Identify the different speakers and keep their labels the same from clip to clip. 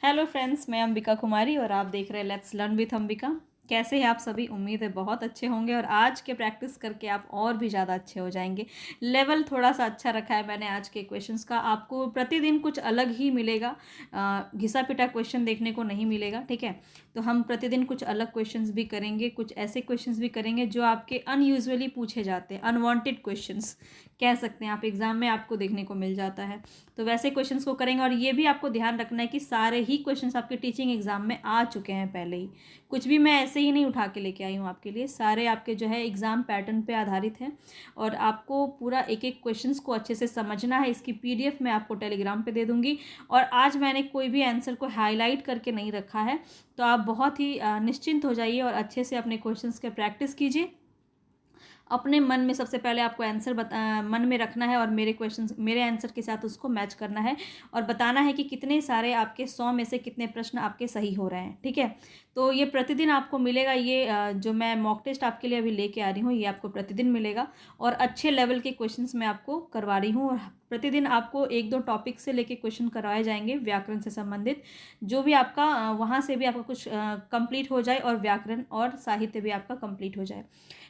Speaker 1: Hello friends, मैं अंबिका कुमारी और आप देख रहे हैं लेट्स लर्न विथ अंबिका। कैसे हैं आप सभी? उम्मीद है बहुत अच्छे होंगे और आज के प्रैक्टिस करके आप और भी ज़्यादा अच्छे हो जाएंगे। लेवल थोड़ा सा अच्छा रखा है मैंने आज के क्वेश्चंस का। आपको प्रतिदिन कुछ अलग ही मिलेगा, घिसा पिटा क्वेश्चन देखने को नहीं मिलेगा। ठीक है, तो हम प्रतिदिन कुछ अलग क्वेश्चंस भी करेंगे, कुछ ऐसे क्वेश्चंस भी करेंगे जो आपके अनयूजुअली पूछे जाते हैं, अनवांटेड क्वेश्चंस कह सकते हैं आप, एग्जाम में आपको देखने को मिल जाता है। तो वैसे क्वेश्चंस को करेंगे और ये भी आपको ध्यान रखना है कि सारे ही क्वेश्चंस आपके टीचिंग एग्जाम में आ चुके हैं पहले ही। कुछ भी मैं ऐसे ही नहीं उठा के लेके आई हूँ आपके लिए, सारे आपके जो है एग्जाम पैटर्न पे आधारित हैं और आपको पूरा एक एक क्वेश्चंस को अच्छे से समझना है। इसकी पीडीएफ मैं आपको टेलीग्राम पे दे दूंगी और आज मैंने कोई भी आंसर को हाईलाइट करके नहीं रखा है, तो आप बहुत ही निश्चिंत हो जाइए और अच्छे से अपने क्वेश्चंस के प्रैक्टिस कीजिए। अपने मन में सबसे पहले आपको आंसर मन में रखना है और मेरे क्वेश्चन मेरे आंसर के साथ उसको मैच करना है और बताना है कि कितने सारे आपके 100 में से कितने प्रश्न आपके सही हो रहे हैं। ठीक है, तो ये प्रतिदिन आपको मिलेगा। ये जो मैं मॉक टेस्ट आपके लिए अभी लेके आ रही हूँ, ये आपको प्रतिदिन मिलेगा और अच्छे लेवल के क्वेश्चंस मैं आपको करवा रही हूँ। और प्रतिदिन आपको एक दो टॉपिक से लेके क्वेश्चन करवाए जाएंगे व्याकरण से संबंधित, जो भी आपका वहाँ से भी आपका कुछ कंप्लीट हो जाए और व्याकरण और साहित्य भी आपका कंप्लीट हो जाए।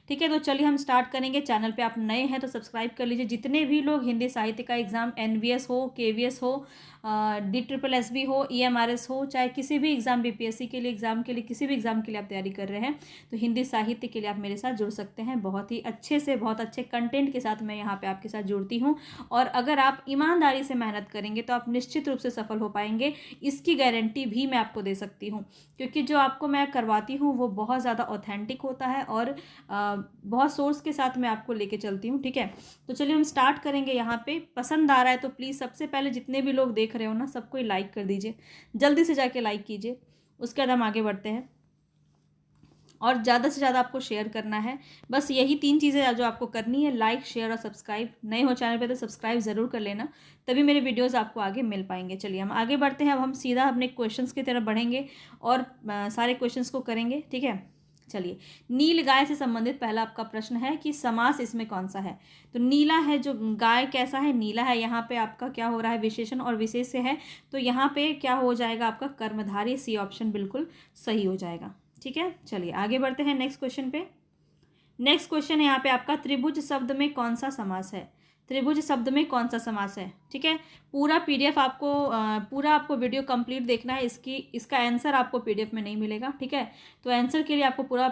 Speaker 1: ठीक है, तो चलिए हम स्टार्ट करेंगे। चैनल पे आप नए हैं तो सब्सक्राइब कर लीजिए। जितने भी लोग हिंदी साहित्य का एग्ज़ाम एनवीएस हो, केवीएस हो, DSSS हो, EMRS हो, चाहे किसी भी एग्ज़ाम बीपीएससी के लिए एग्ज़ाम के लिए किसी भी एग्ज़ाम के लिए आप तैयारी कर रहे हैं, तो हिंदी साहित्य के लिए आप मेरे साथ जुड़ सकते हैं। बहुत ही अच्छे से बहुत अच्छे कंटेंट के साथ मैं यहाँ पे आपके साथ जुड़ती हूँ और अगर आप ईमानदारी से मेहनत करेंगे तो आप निश्चित रूप से सफल हो पाएंगे। इसकी गारंटी भी मैं आपको दे सकती हूँ, क्योंकि जो आपको मैं करवाती हूँ वो बहुत ज़्यादा ऑथेंटिक होता है और बहुत सोर्स के साथ मैं आपको लेके चलती हूँ। ठीक है, तो चलिए हम स्टार्ट करेंगे। यहाँ पे पसंद आ रहा है तो प्लीज़ सबसे पहले जितने भी लोग देख रहे हो ना, सबको लाइक कर दीजिए, जल्दी से जाके लाइक कीजिए। उसके बाद हम आगे बढ़ते हैं और ज़्यादा से ज़्यादा आपको शेयर करना है। बस यही 3 चीज़ें जो आपको करनी है, लाइक, शेयर और सब्सक्राइब। नए हो चैनल पे तो सब्सक्राइब ज़रूर कर लेना, तभी मेरे वीडियोस आपको आगे मिल पाएंगे। चलिए हम आगे बढ़ते हैं। अब हम सीधा अपने क्वेश्चंस की तरफ बढ़ेंगे और सारे क्वेश्चंस को करेंगे। ठीक है, चलिए। नील गाय से संबंधित पहला आपका प्रश्न है कि समास इसमें कौन सा है। तो नीला है, जो गाय कैसा है, नीला है। यहाँ पे आपका क्या हो रहा है, विशेषण और विशेष से है, तो यहाँ पे क्या हो जाएगा आपका कर्मधारय। सी ऑप्शन बिल्कुल सही हो जाएगा। ठीक है, चलिए आगे बढ़ते हैं नेक्स्ट क्वेश्चन पे। नेक्स्ट क्वेश्चन है यहाँ पे आपका, त्रिभुज शब्द में कौन सा समास है। त्रिभुज शब्द में कौन सा समास है। ठीक है, पूरा पीडीएफ आपको पूरा आपको वीडियो कंप्लीट देखना है। इसका आंसर आपको पीडीएफ में नहीं मिलेगा। ठीक है, तो आंसर के लिए आपको पूरा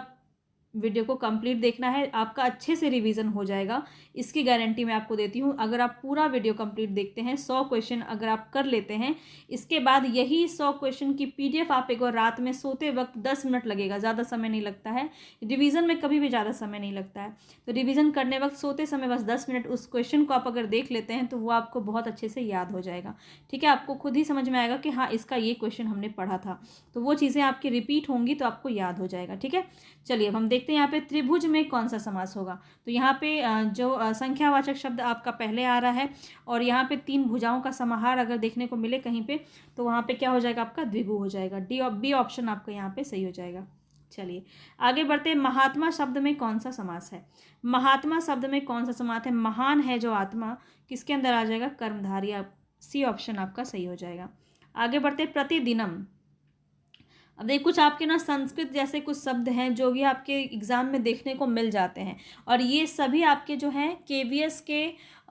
Speaker 1: वीडियो को कंप्लीट देखना है, आपका अच्छे से रिवीजन हो जाएगा। इसकी गारंटी मैं आपको देती हूँ। अगर आप पूरा वीडियो कंप्लीट देखते हैं, 100 क्वेश्चन अगर आप कर लेते हैं, इसके बाद यही 100 क्वेश्चन की पीडीएफ आप एक और रात में सोते वक्त 10 मिनट लगेगा, ज़्यादा समय नहीं लगता है। रिवीजन में कभी भी ज़्यादा समय नहीं लगता है, तो रिवीजन करने वक्त सोते समय बस 10 मिनट उस क्वेश्चन को आप अगर देख लेते हैं तो वो आपको बहुत अच्छे से याद हो जाएगा। ठीक है, आपको खुद ही समझ में आएगा कि हाँ, इसका ये क्वेश्चन हमने पढ़ा था, तो वो चीज़ें आपकी रिपीट होंगी तो आपको याद हो जाएगा। ठीक है, चलिए अब हम देखते हैं यहाँ पे त्रिभुज में कौन सा समास होगा। तो यहाँ पे जो संख्यावाचक शब्द आपका पहले आ रहा है और यहाँ पे 3 भुजाओं का समाहार अगर देखने को मिले कहीं पे, तो वहाँ पे क्या हो जाएगा आपका, द्विगु हो जाएगा। बी ऑप्शन आपका यहाँ पे सही हो जाएगा। चलिए आगे बढ़ते हैं। महात्मा शब्द में कौन सा समास है। महात्मा शब्द में कौन सा समास है। महान है जो आत्मा, किसके अंदर आ जाएगा, कर्मधारय। सी ऑप्शन आपका सही हो जाएगा। आगे बढ़ते हैं। प्रतिदिनम। अब देखिए, कुछ आपके ना संस्कृत जैसे कुछ शब्द हैं जो भी आपके एग्ज़ाम में देखने को मिल जाते हैं और ये सभी आपके जो हैं केवीएस के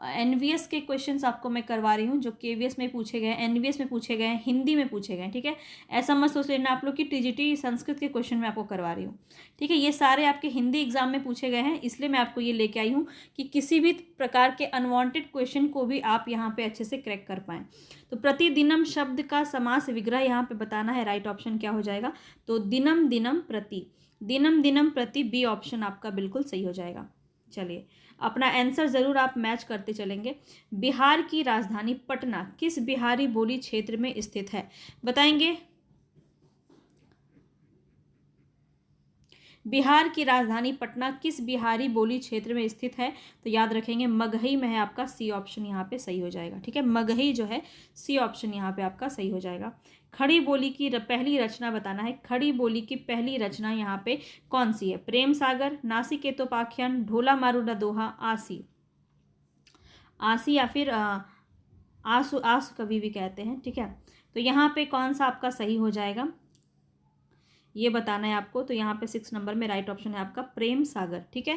Speaker 1: एनवीएस के क्वेश्चंस आपको मैं करवा रही हूँ, जो केवीएस में पूछे गए, एनवीएस में पूछे गए, हिंदी में पूछे गए। ठीक है, ऐसा मत सोच लेना आप लोग कि टीजीटी संस्कृत के क्वेश्चन मैं आपको करवा रही हूँ। ठीक है, ये सारे आपके हिंदी एग्जाम में पूछे गए हैं, इसलिए मैं आपको ये लेके आई हूँ कि किसी भी प्रकार के अनवांटेड क्वेश्चन को भी आप यहाँ पे अच्छे से क्रैक कर पाएँ। तो प्रतिदिनम शब्द का समास विग्रह यहाँ पे बताना है। राइट ऑप्शन क्या हो जाएगा, तो दिनम दिनम प्रति। दिनम दिनम प्रति बी ऑप्शन आपका बिल्कुल सही हो जाएगा। चलिए अपना आंसर ज़रूर आप मैच करते चलेंगे। बिहार की राजधानी पटना किस बिहारी बोली क्षेत्र में स्थित है, बताएंगे। बिहार की राजधानी पटना किस बिहारी बोली क्षेत्र में स्थित है, तो याद रखेंगे मगही में है आपका। सी ऑप्शन यहाँ पे सही हो जाएगा। ठीक है, मगही जो है, सी ऑप्शन यहाँ पे आपका सही हो जाएगा। खड़ी बोली की पहली रचना बताना है। खड़ी बोली की पहली रचना यहाँ पे कौन सी है। प्रेम सागर, नासिकेतोपाख्यान, ढोला मारूला दोहा, आसी। आसी या फिर आसु आसु कवि भी कहते हैं। ठीक है, तो यहाँ पे कौन सा आपका सही हो जाएगा ये बताना है आपको। तो यहाँ पे 6 नंबर में राइट ऑप्शन है आपका प्रेम सागर। ठीक है,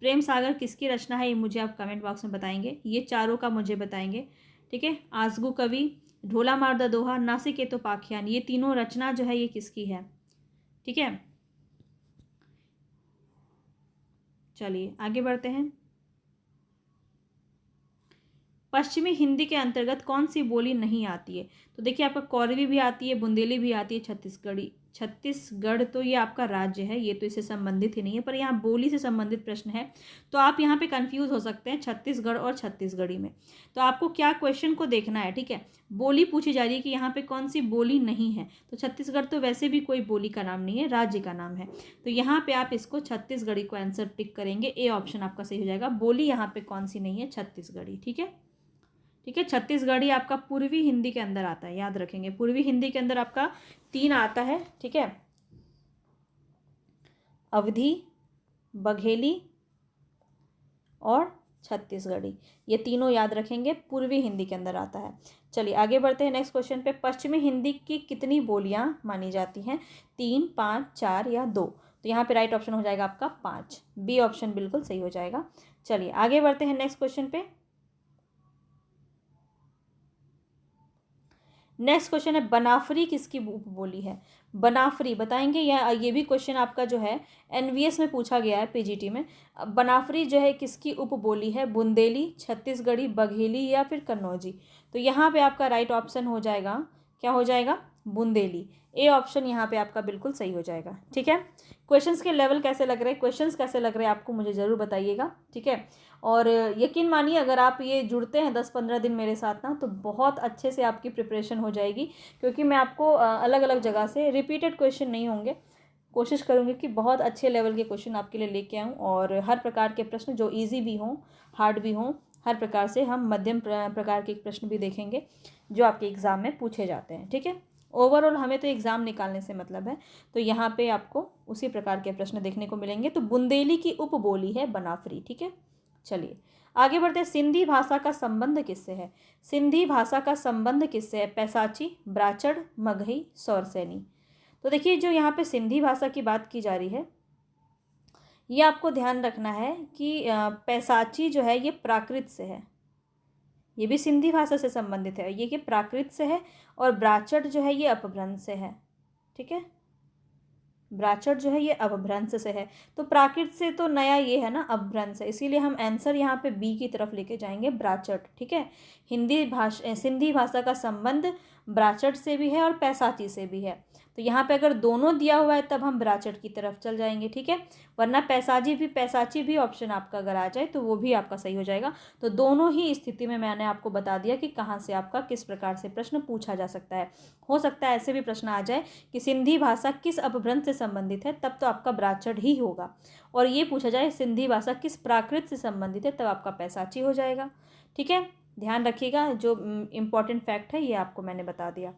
Speaker 1: प्रेम सागर किसकी रचना है ये मुझे आप कमेंट बॉक्स में बताएंगे, ये चारों का मुझे बताएंगे। ठीक है, आजगू कवि, ढोला मारदा दोहा, नासिकेतो पाखियान, ये तीनों रचना जो है ये किसकी है। ठीक है, चलिए आगे बढ़ते हैं। पश्चिमी हिंदी के अंतर्गत कौन सी बोली नहीं आती है। तो देखिए आपका कौरवी भी आती है, बुंदेली भी आती है, छत्तीसगढ़ी। छत्तीसगढ़ तो ये आपका राज्य है, ये तो इससे संबंधित ही नहीं है, पर यहाँ बोली से संबंधित प्रश्न है तो आप यहाँ पे कंफ्यूज हो सकते हैं छत्तीसगढ़ और छत्तीसगढ़ी में। तो आपको क्या क्वेश्चन को देखना है। ठीक है, बोली पूछी जा रही है कि यहाँ पे कौन सी बोली नहीं है। तो छत्तीसगढ़ तो वैसे भी कोई बोली का नाम नहीं है, राज्य का नाम है। तो यहाँ पे आप इसको छत्तीसगढ़ी को आंसर टिक करेंगे, ए ऑप्शन आपका सही हो जाएगा। बोली यहाँ पे कौन सी नहीं है, छत्तीसगढ़ी। ठीक है, ठीक है, छत्तीसगढ़ी आपका पूर्वी हिंदी के अंदर आता है, याद रखेंगे। पूर्वी हिंदी के अंदर आपका 3 आता है। ठीक है, अवधी, बघेली और छत्तीसगढ़ी, ये तीनों याद रखेंगे, पूर्वी हिंदी के अंदर आता है। चलिए आगे बढ़ते हैं नेक्स्ट क्वेश्चन पे। पश्चिमी हिंदी की कितनी बोलियां मानी जाती हैं, 3, 5, 4 या 2। तो यहाँ पे राइट ऑप्शन हो जाएगा आपका 5, बी ऑप्शन बिल्कुल सही हो जाएगा। चलिए आगे बढ़ते हैं नेक्स्ट क्वेश्चन पे। नेक्स्ट क्वेश्चन है बनाफरी किसकी उपबोली है। बनाफरी बताएंगे, या ये भी क्वेश्चन आपका जो है एनवीएस में पूछा गया है, पीजीटी में। बनाफरी जो है किसकी उपबोली है, बुंदेली, छत्तीसगढ़ी, बघेली या फिर कन्नौजी। तो यहाँ पे आपका राइट ऑप्शन हो जाएगा, क्या हो जाएगा, बुंदेली। ए ऑप्शन यहाँ पे आपका बिल्कुल सही हो जाएगा। ठीक है, क्वेश्चंस के लेवल कैसे लग रहे हैं, क्वेश्चंस कैसे लग रहे हैं आपको मुझे ज़रूर बताइएगा। ठीक है, और यकीन मानिए अगर आप ये जुड़ते हैं 10-15 दिन मेरे साथ ना, तो बहुत अच्छे से आपकी प्रिपरेशन हो जाएगी, क्योंकि मैं आपको अलग अलग जगह से रिपीटेड क्वेश्चन नहीं होंगे, कोशिश करूँगी कि बहुत अच्छे लेवल के क्वेश्चन आपके लिए लेके आऊँ, और हर प्रकार के प्रश्न जो ईजी भी हों, हार्ड भी हों, हर प्रकार से हम मध्यम प्रकार के प्रश्न भी देखेंगे जो आपके एग्ज़ाम में पूछे जाते हैं। ठीक है, ओवरऑल हमें तो एग्ज़ाम निकालने से मतलब है, तो यहाँ पे आपको उसी प्रकार के प्रश्न देखने को मिलेंगे। तो बुंदेली की उपबोली है बनाफरी। ठीक है, चलिए आगे बढ़ते हैं। सिंधी भाषा का संबंध किससे है। सिंधी भाषा का संबंध किससे है, पैसाची, ब्राचड़, मगही, सौरसैनी। तो देखिए जो यहाँ पे सिंधी भाषा की बात की जा रही है, ये आपको ध्यान रखना है कि पैसाची जो है ये प्राकृत से है, ये भी सिंधी भाषा से संबंधित है, ये कि प्राकृत से है। और ब्राचड़ जो है ये अपभ्रंश से है। ठीक है, ब्राचड़ जो है ये अपभ्रंश से है। तो प्राकृत से तो नया ये है ना, अपभ्रंश है, इसीलिए हम आंसर यहाँ पे बी की तरफ लेके जाएंगे, ब्राचड़। ठीक है, सिंधी भाषा का संबंध ब्राचड़ से भी है और पैसाची से भी है। तो यहाँ पे अगर दोनों दिया हुआ है तब हम ब्राचड़ की तरफ चल जाएंगे। ठीक है, वरना पैसाची भी ऑप्शन आपका अगर आ जाए तो वो भी आपका सही हो जाएगा। तो दोनों ही स्थिति में मैंने आपको बता दिया कि कहाँ से आपका किस प्रकार से प्रश्न पूछा जा सकता है। हो सकता है ऐसे भी प्रश्न आ जाए कि सिंधी भाषा किस अपभ्रंश से संबंधित है, तब तो आपका ब्राचड़ ही होगा। और ये पूछा जाए सिंधी भाषा किस प्राकृत से संबंधित है, तब आपका पैसाची हो जाएगा। ठीक है, ध्यान रखिएगा, जो इम्पॉर्टेंट फैक्ट है ये आपको मैंने बता दिया।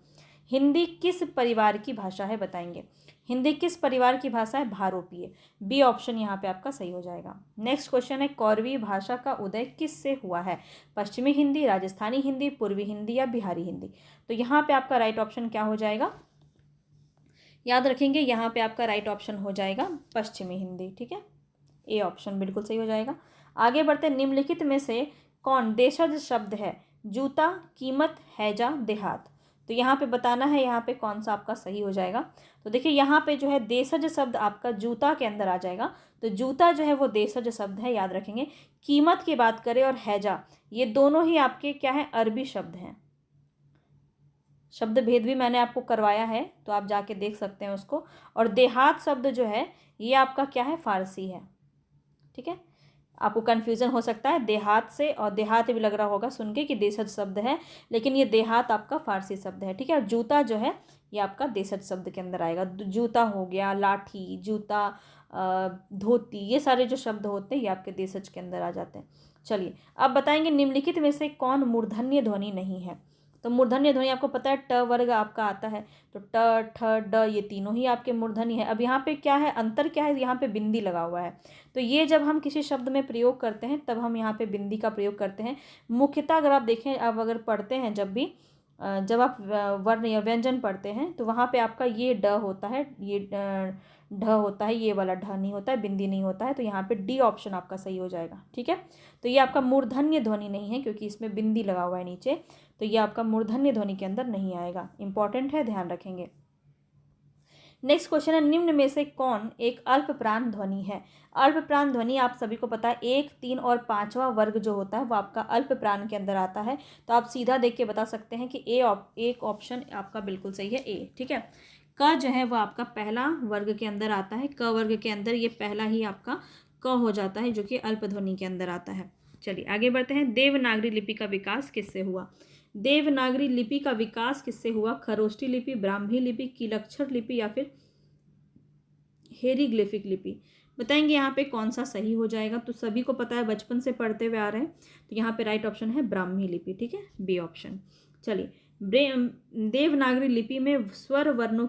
Speaker 1: हिंदी किस परिवार की भाषा है बताएंगे। हिंदी किस परिवार की भाषा है, भारोपीय। बी ऑप्शन यहाँ पे आपका सही हो जाएगा। नेक्स्ट क्वेश्चन है कौरवी भाषा का उदय किस से हुआ है, पश्चिमी हिंदी, राजस्थानी हिंदी, पूर्वी हिंदी या बिहारी हिंदी। तो यहाँ पे आपका राइट ऑप्शन क्या हो जाएगा, याद रखेंगे, यहाँ पे आपका राइट ऑप्शन हो जाएगा पश्चिमी हिंदी। ठीक है, ए ऑप्शन बिल्कुल सही हो जाएगा। आगे बढ़ते, निम्नलिखित में से कौन देशज शब्द है, जूता, कीमत, हैजा, देहात। तो यहाँ पे बताना है यहाँ पे कौन सा आपका सही हो जाएगा। तो देखिए यहाँ पे जो है देशज शब्द आपका जूता के अंदर आ जाएगा। तो जूता जो है वो देशज शब्द है, याद रखेंगे। कीमत की बात करें और हैजा, ये दोनों ही आपके क्या है, अरबी शब्द हैं। शब्द भेद भी मैंने आपको करवाया है, तो आप जाके देख सकते हैं उसको। और देहात शब्द जो है ये आपका क्या है, फारसी है। ठीक है, आपको कन्फ्यूज़न हो सकता है देहात से, और देहात भी लग रहा होगा सुन के कि देशज शब्द है, लेकिन ये देहात आपका फारसी शब्द है। ठीक है, और जूता जो है ये आपका देशज शब्द के अंदर आएगा। जूता हो गया, लाठी, जूता, धोती, ये सारे जो शब्द होते हैं ये आपके देशज के अंदर आ जाते हैं। चलिए अब बताएंगे निम्नलिखित में से कौन मूर्धन्य ध्वनि नहीं है। तो मूर्धन्य ध्वनि आपको पता है ट वर्ग आपका आता है, तो ट, ठ, ड ये तीनों ही आपके मूर्धन्य है। अब यहाँ पे क्या है, अंतर क्या है, यहाँ पे बिंदी लगा हुआ है। तो ये जब हम किसी शब्द में प्रयोग करते हैं तब हम यहाँ पे बिंदी का प्रयोग करते हैं। मुख्यतः अगर आप देखें, आप अगर पढ़ते हैं जब भी, जब आप वर्ण या व्यंजन पढ़ते हैं तो वहाँ पे आपका ये ड होता है, ये ढ होता है, ये वाला ढ नहीं होता है, बिंदी नहीं होता है, तो यहाँ पे डी ऑप्शन आपका सही हो जाएगा। ठीक है, तो ये आपका मूर्धन्य ध्वनि नहीं है क्योंकि इसमें बिंदी लगा हुआ है नीचे, तो ये आपका मूर्धन्य ध्वनि के अंदर नहीं आएगा। इंपॉर्टेंट है, ध्यान रखेंगे। नेक्स्ट क्वेश्चन है, निम्न में से कौन एक अल्प प्राण ध्वनि है? अल्प प्राण ध्वनि आप सभी को पता है 1, 3 और 5वां वर्ग जो होता है वो आपका अल्प प्राण के अंदर आता है। तो आप सीधा देख के बता सकते हैं कि एक ऑप्शन आपका बिल्कुल सही है, ए। ठीक है, क जो है वो आपका पहला वर्ग के अंदर आता है, क वर्ग के अंदर ये पहला ही आपका क हो जाता है जो कि अल्प ध्वनि के अंदर आता है। चलिए आगे बढ़ते हैं। देवनागरी लिपि का विकास किससे हुआ? देवनागरी लिपि का विकास किससे हुआ? खरोष्ठी लिपि, ब्राह्मी लिपि, कीलक्षर लिपि या फिर हेरीग्लिफिक लिपि? बताएंगे यहाँ पे कौन सा सही हो जाएगा। तो सभी को पता है, बचपन से पढ़ते हुए आ रहे हैं, तो यहाँ पे राइट ऑप्शन है ब्राह्मी लिपि। ठीक है, बी ऑप्शन। चलिए, देवनागरी लिपि में स्वर्ण वर्णों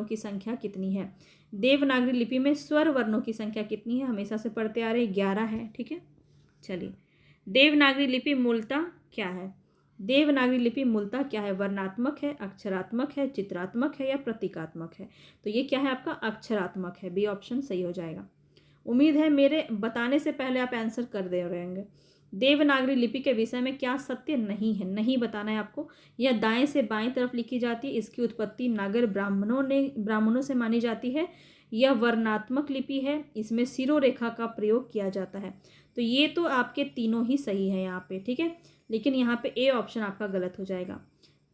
Speaker 1: की संख्या कितनी है? देवनागरी लिपि में स्वर वर्णों की संख्या कितनी है? हमेशा से पढ़ते आ रहे हैं, 11 है। ठीक है, चलिए, देवनागरी लिपि मूलतः क्या है? देवनागरी लिपि मूलतः क्या है? वर्णात्मक है, अक्षरात्मक है, चित्रात्मक है या प्रतीकात्मक है? तो ये क्या है आपका? अक्षरात्मक है, बी ऑप्शन सही हो जाएगा। उम्मीद है मेरे बताने से पहले आप आंसर कर दे रहेंगे। देवनागरी लिपि के विषय में क्या सत्य नहीं है? नहीं बताना है आपको। यह दाएं से बाएं तरफ लिखी जाती है, इसकी उत्पत्ति नागर ब्राह्मणों से मानी जाती है, यह वर्णात्मक लिपि है, इसमें सिरोरेखा का प्रयोग किया जाता है। तो ये तो आपके तीनों ही सही है यहाँ पे। ठीक है, लेकिन यहाँ पे ए ऑप्शन आपका गलत हो जाएगा।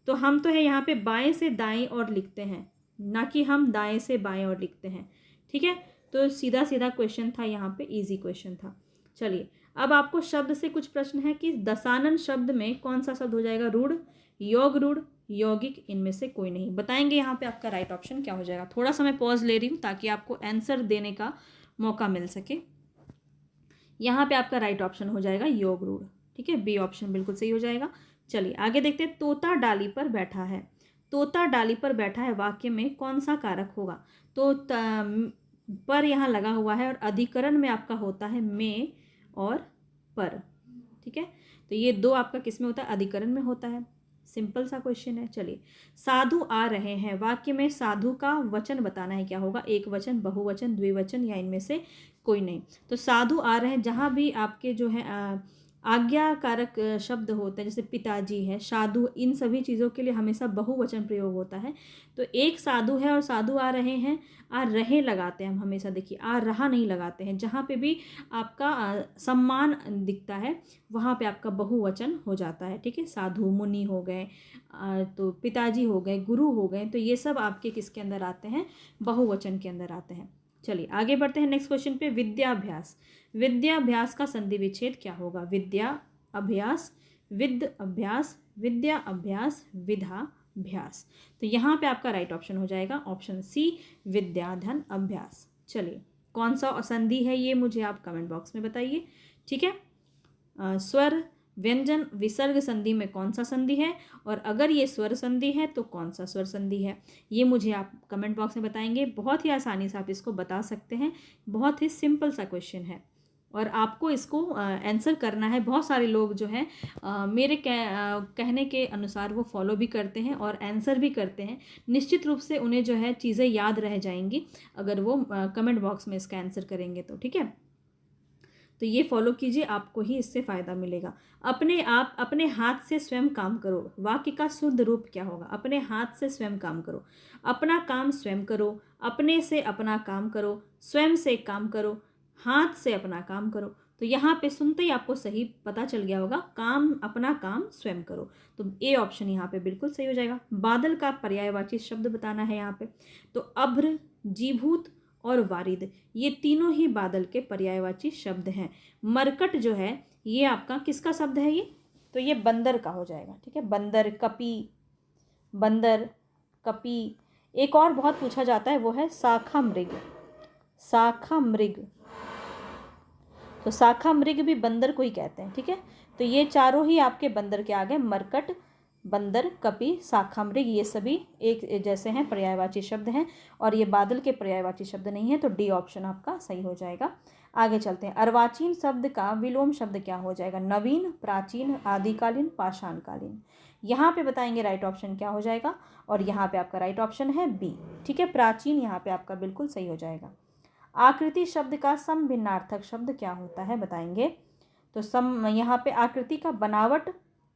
Speaker 1: तो हम तो है यहाँ पे बाएं से दाएं और लिखते हैं, ना कि हम दाएं से बाएं और लिखते हैं। ठीक है, तो सीधा सीधा क्वेश्चन था, यहाँ पे इजी क्वेश्चन था। चलिए, अब आपको शब्द से कुछ प्रश्न है कि दशानन शब्द में कौन सा शब्द हो जाएगा? रूढ़, योग रूढ़, यौगिक, इनमें से कोई नहीं। बताएंगे यहाँ पे आपका राइट ऑप्शन क्या हो जाएगा। थोड़ा सा मैं पॉज ले रही हूँ ताकि आपको आंसर देने का मौका मिल सके। यहाँ पे आपका राइट ऑप्शन हो जाएगा योग रूढ़। ठीक है, बी ऑप्शन बिल्कुल सही हो जाएगा। चलिए आगे देखते हैं। तोता डाली पर बैठा है, तोता डाली पर बैठा है वाक्य में कौन सा कारक होगा? तो पर यहाँ लगा हुआ है और अधिकरण में आपका होता है में और पर। ठीक है, तो ये दो आपका किस में होता है? अधिकरण में होता है। सिंपल सा क्वेश्चन है। चलिए, साधु आ रहे हैं वाक्य में साधु का वचन बताना है, क्या होगा? एक वचन, बहुवचन, द्विवचन या इनमें से कोई नहीं। तो साधु आ रहे हैं, जहाँ भी आपके जो है आज्ञाकारक शब्द होते हैं, जैसे पिताजी है, साधु, इन सभी चीज़ों के लिए हमेशा बहुवचन प्रयोग होता है। तो एक साधु है और साधु आ रहे हैं, आ रहे लगाते हैं हम हमेशा। देखिए, आ रहा नहीं लगाते हैं। जहाँ पे भी आपका सम्मान दिखता है वहाँ पे आपका बहुवचन हो जाता है। ठीक है, साधु, मुनि हो गए, तो पिताजी हो गए, गुरु हो गए, तो ये सब आपके किसके अंदर आते हैं? बहुवचन के अंदर आते हैं। चलिए आगे बढ़ते हैं नेक्स्ट क्वेश्चन पे। विद्याभ्यास, विद्याभ्यास का संधि विच्छेद क्या होगा? विद्या अभ्यास, विद अभ्यास, विद्या अभ्यास, विधाभ्यास। तो यहाँ पे आपका राइट ऑप्शन हो जाएगा ऑप्शन सी, विद्याधन अभ्यास। चलिए, कौन सा संधि है ये मुझे आप कमेंट बॉक्स में बताइए। ठीक है, स्वर, व्यंजन, विसर्ग संधि में कौन सा संधि है? और अगर ये स्वर संधि है तो कौन सा स्वर संधि है? ये मुझे आप कमेंट बॉक्स में बताएंगे। बहुत ही आसानी से आप इसको बता सकते हैं। बहुत ही सिंपल सा क्वेश्चन है और आपको इसको आंसर करना है। बहुत सारे लोग जो हैं मेरे कहने के अनुसार वो फॉलो भी करते हैं और आंसर भी करते हैं। निश्चित रूप से उन्हें जो है चीज़ें याद रह जाएंगी अगर वो कमेंट बॉक्स में इसका आंसर करेंगे तो। ठीक है, तो ये फॉलो कीजिए, आपको ही इससे फ़ायदा मिलेगा। अपने हाथ से स्वयं काम करो, वाक्य का शुद्ध रूप क्या होगा? अपने हाथ से स्वयं काम करो, अपना काम स्वयं करो, अपने से अपना काम करो, स्वयं से काम करो, हाथ से अपना काम करो। तो यहाँ पे सुनते ही आपको सही पता चल गया होगा, काम, अपना काम स्वयं करो। तो ए ऑप्शन यहाँ पे बिल्कुल सही हो जाएगा। बादल का पर्यायवाची शब्द बताना है यहाँ पे। तो अभ्र, जीभूत और वारिद, ये तीनों ही बादल के पर्यायवाची शब्द हैं। मरकट जो है ये आपका किसका शब्द है? ये तो ये बंदर का हो जाएगा। ठीक है, बंदर, कपी, बंदर, कपी। एक और बहुत पूछा जाता है वो है शाखा मृग, शाखा मृग। तो शाखा मृग भी बंदर को ही कहते हैं। ठीक है, तो ये चारों ही आपके बंदर के आ गए। मरकट, बंदर, कपि, शाखा मृग, ये सभी एक जैसे हैं, पर्यायवाची शब्द हैं और ये बादल के पर्यायवाची शब्द नहीं है। तो डी ऑप्शन आपका सही हो जाएगा। आगे चलते हैं। अर्वाचीन शब्द का विलोम शब्द क्या हो जाएगा? नवीन, प्राचीन, आदिकालीन, पाषाणकालीन। यहाँ पे बताएंगे राइट ऑप्शन क्या हो जाएगा, और यहाँ पे आपका राइट ऑप्शन है बी, ठीक है, प्राचीन यहाँ पे आपका बिल्कुल सही हो जाएगा। आकृति शब्द का समभिन्नार्थक शब्द क्या होता है बताएंगे। तो सम यहाँ पे आकृति का बनावट,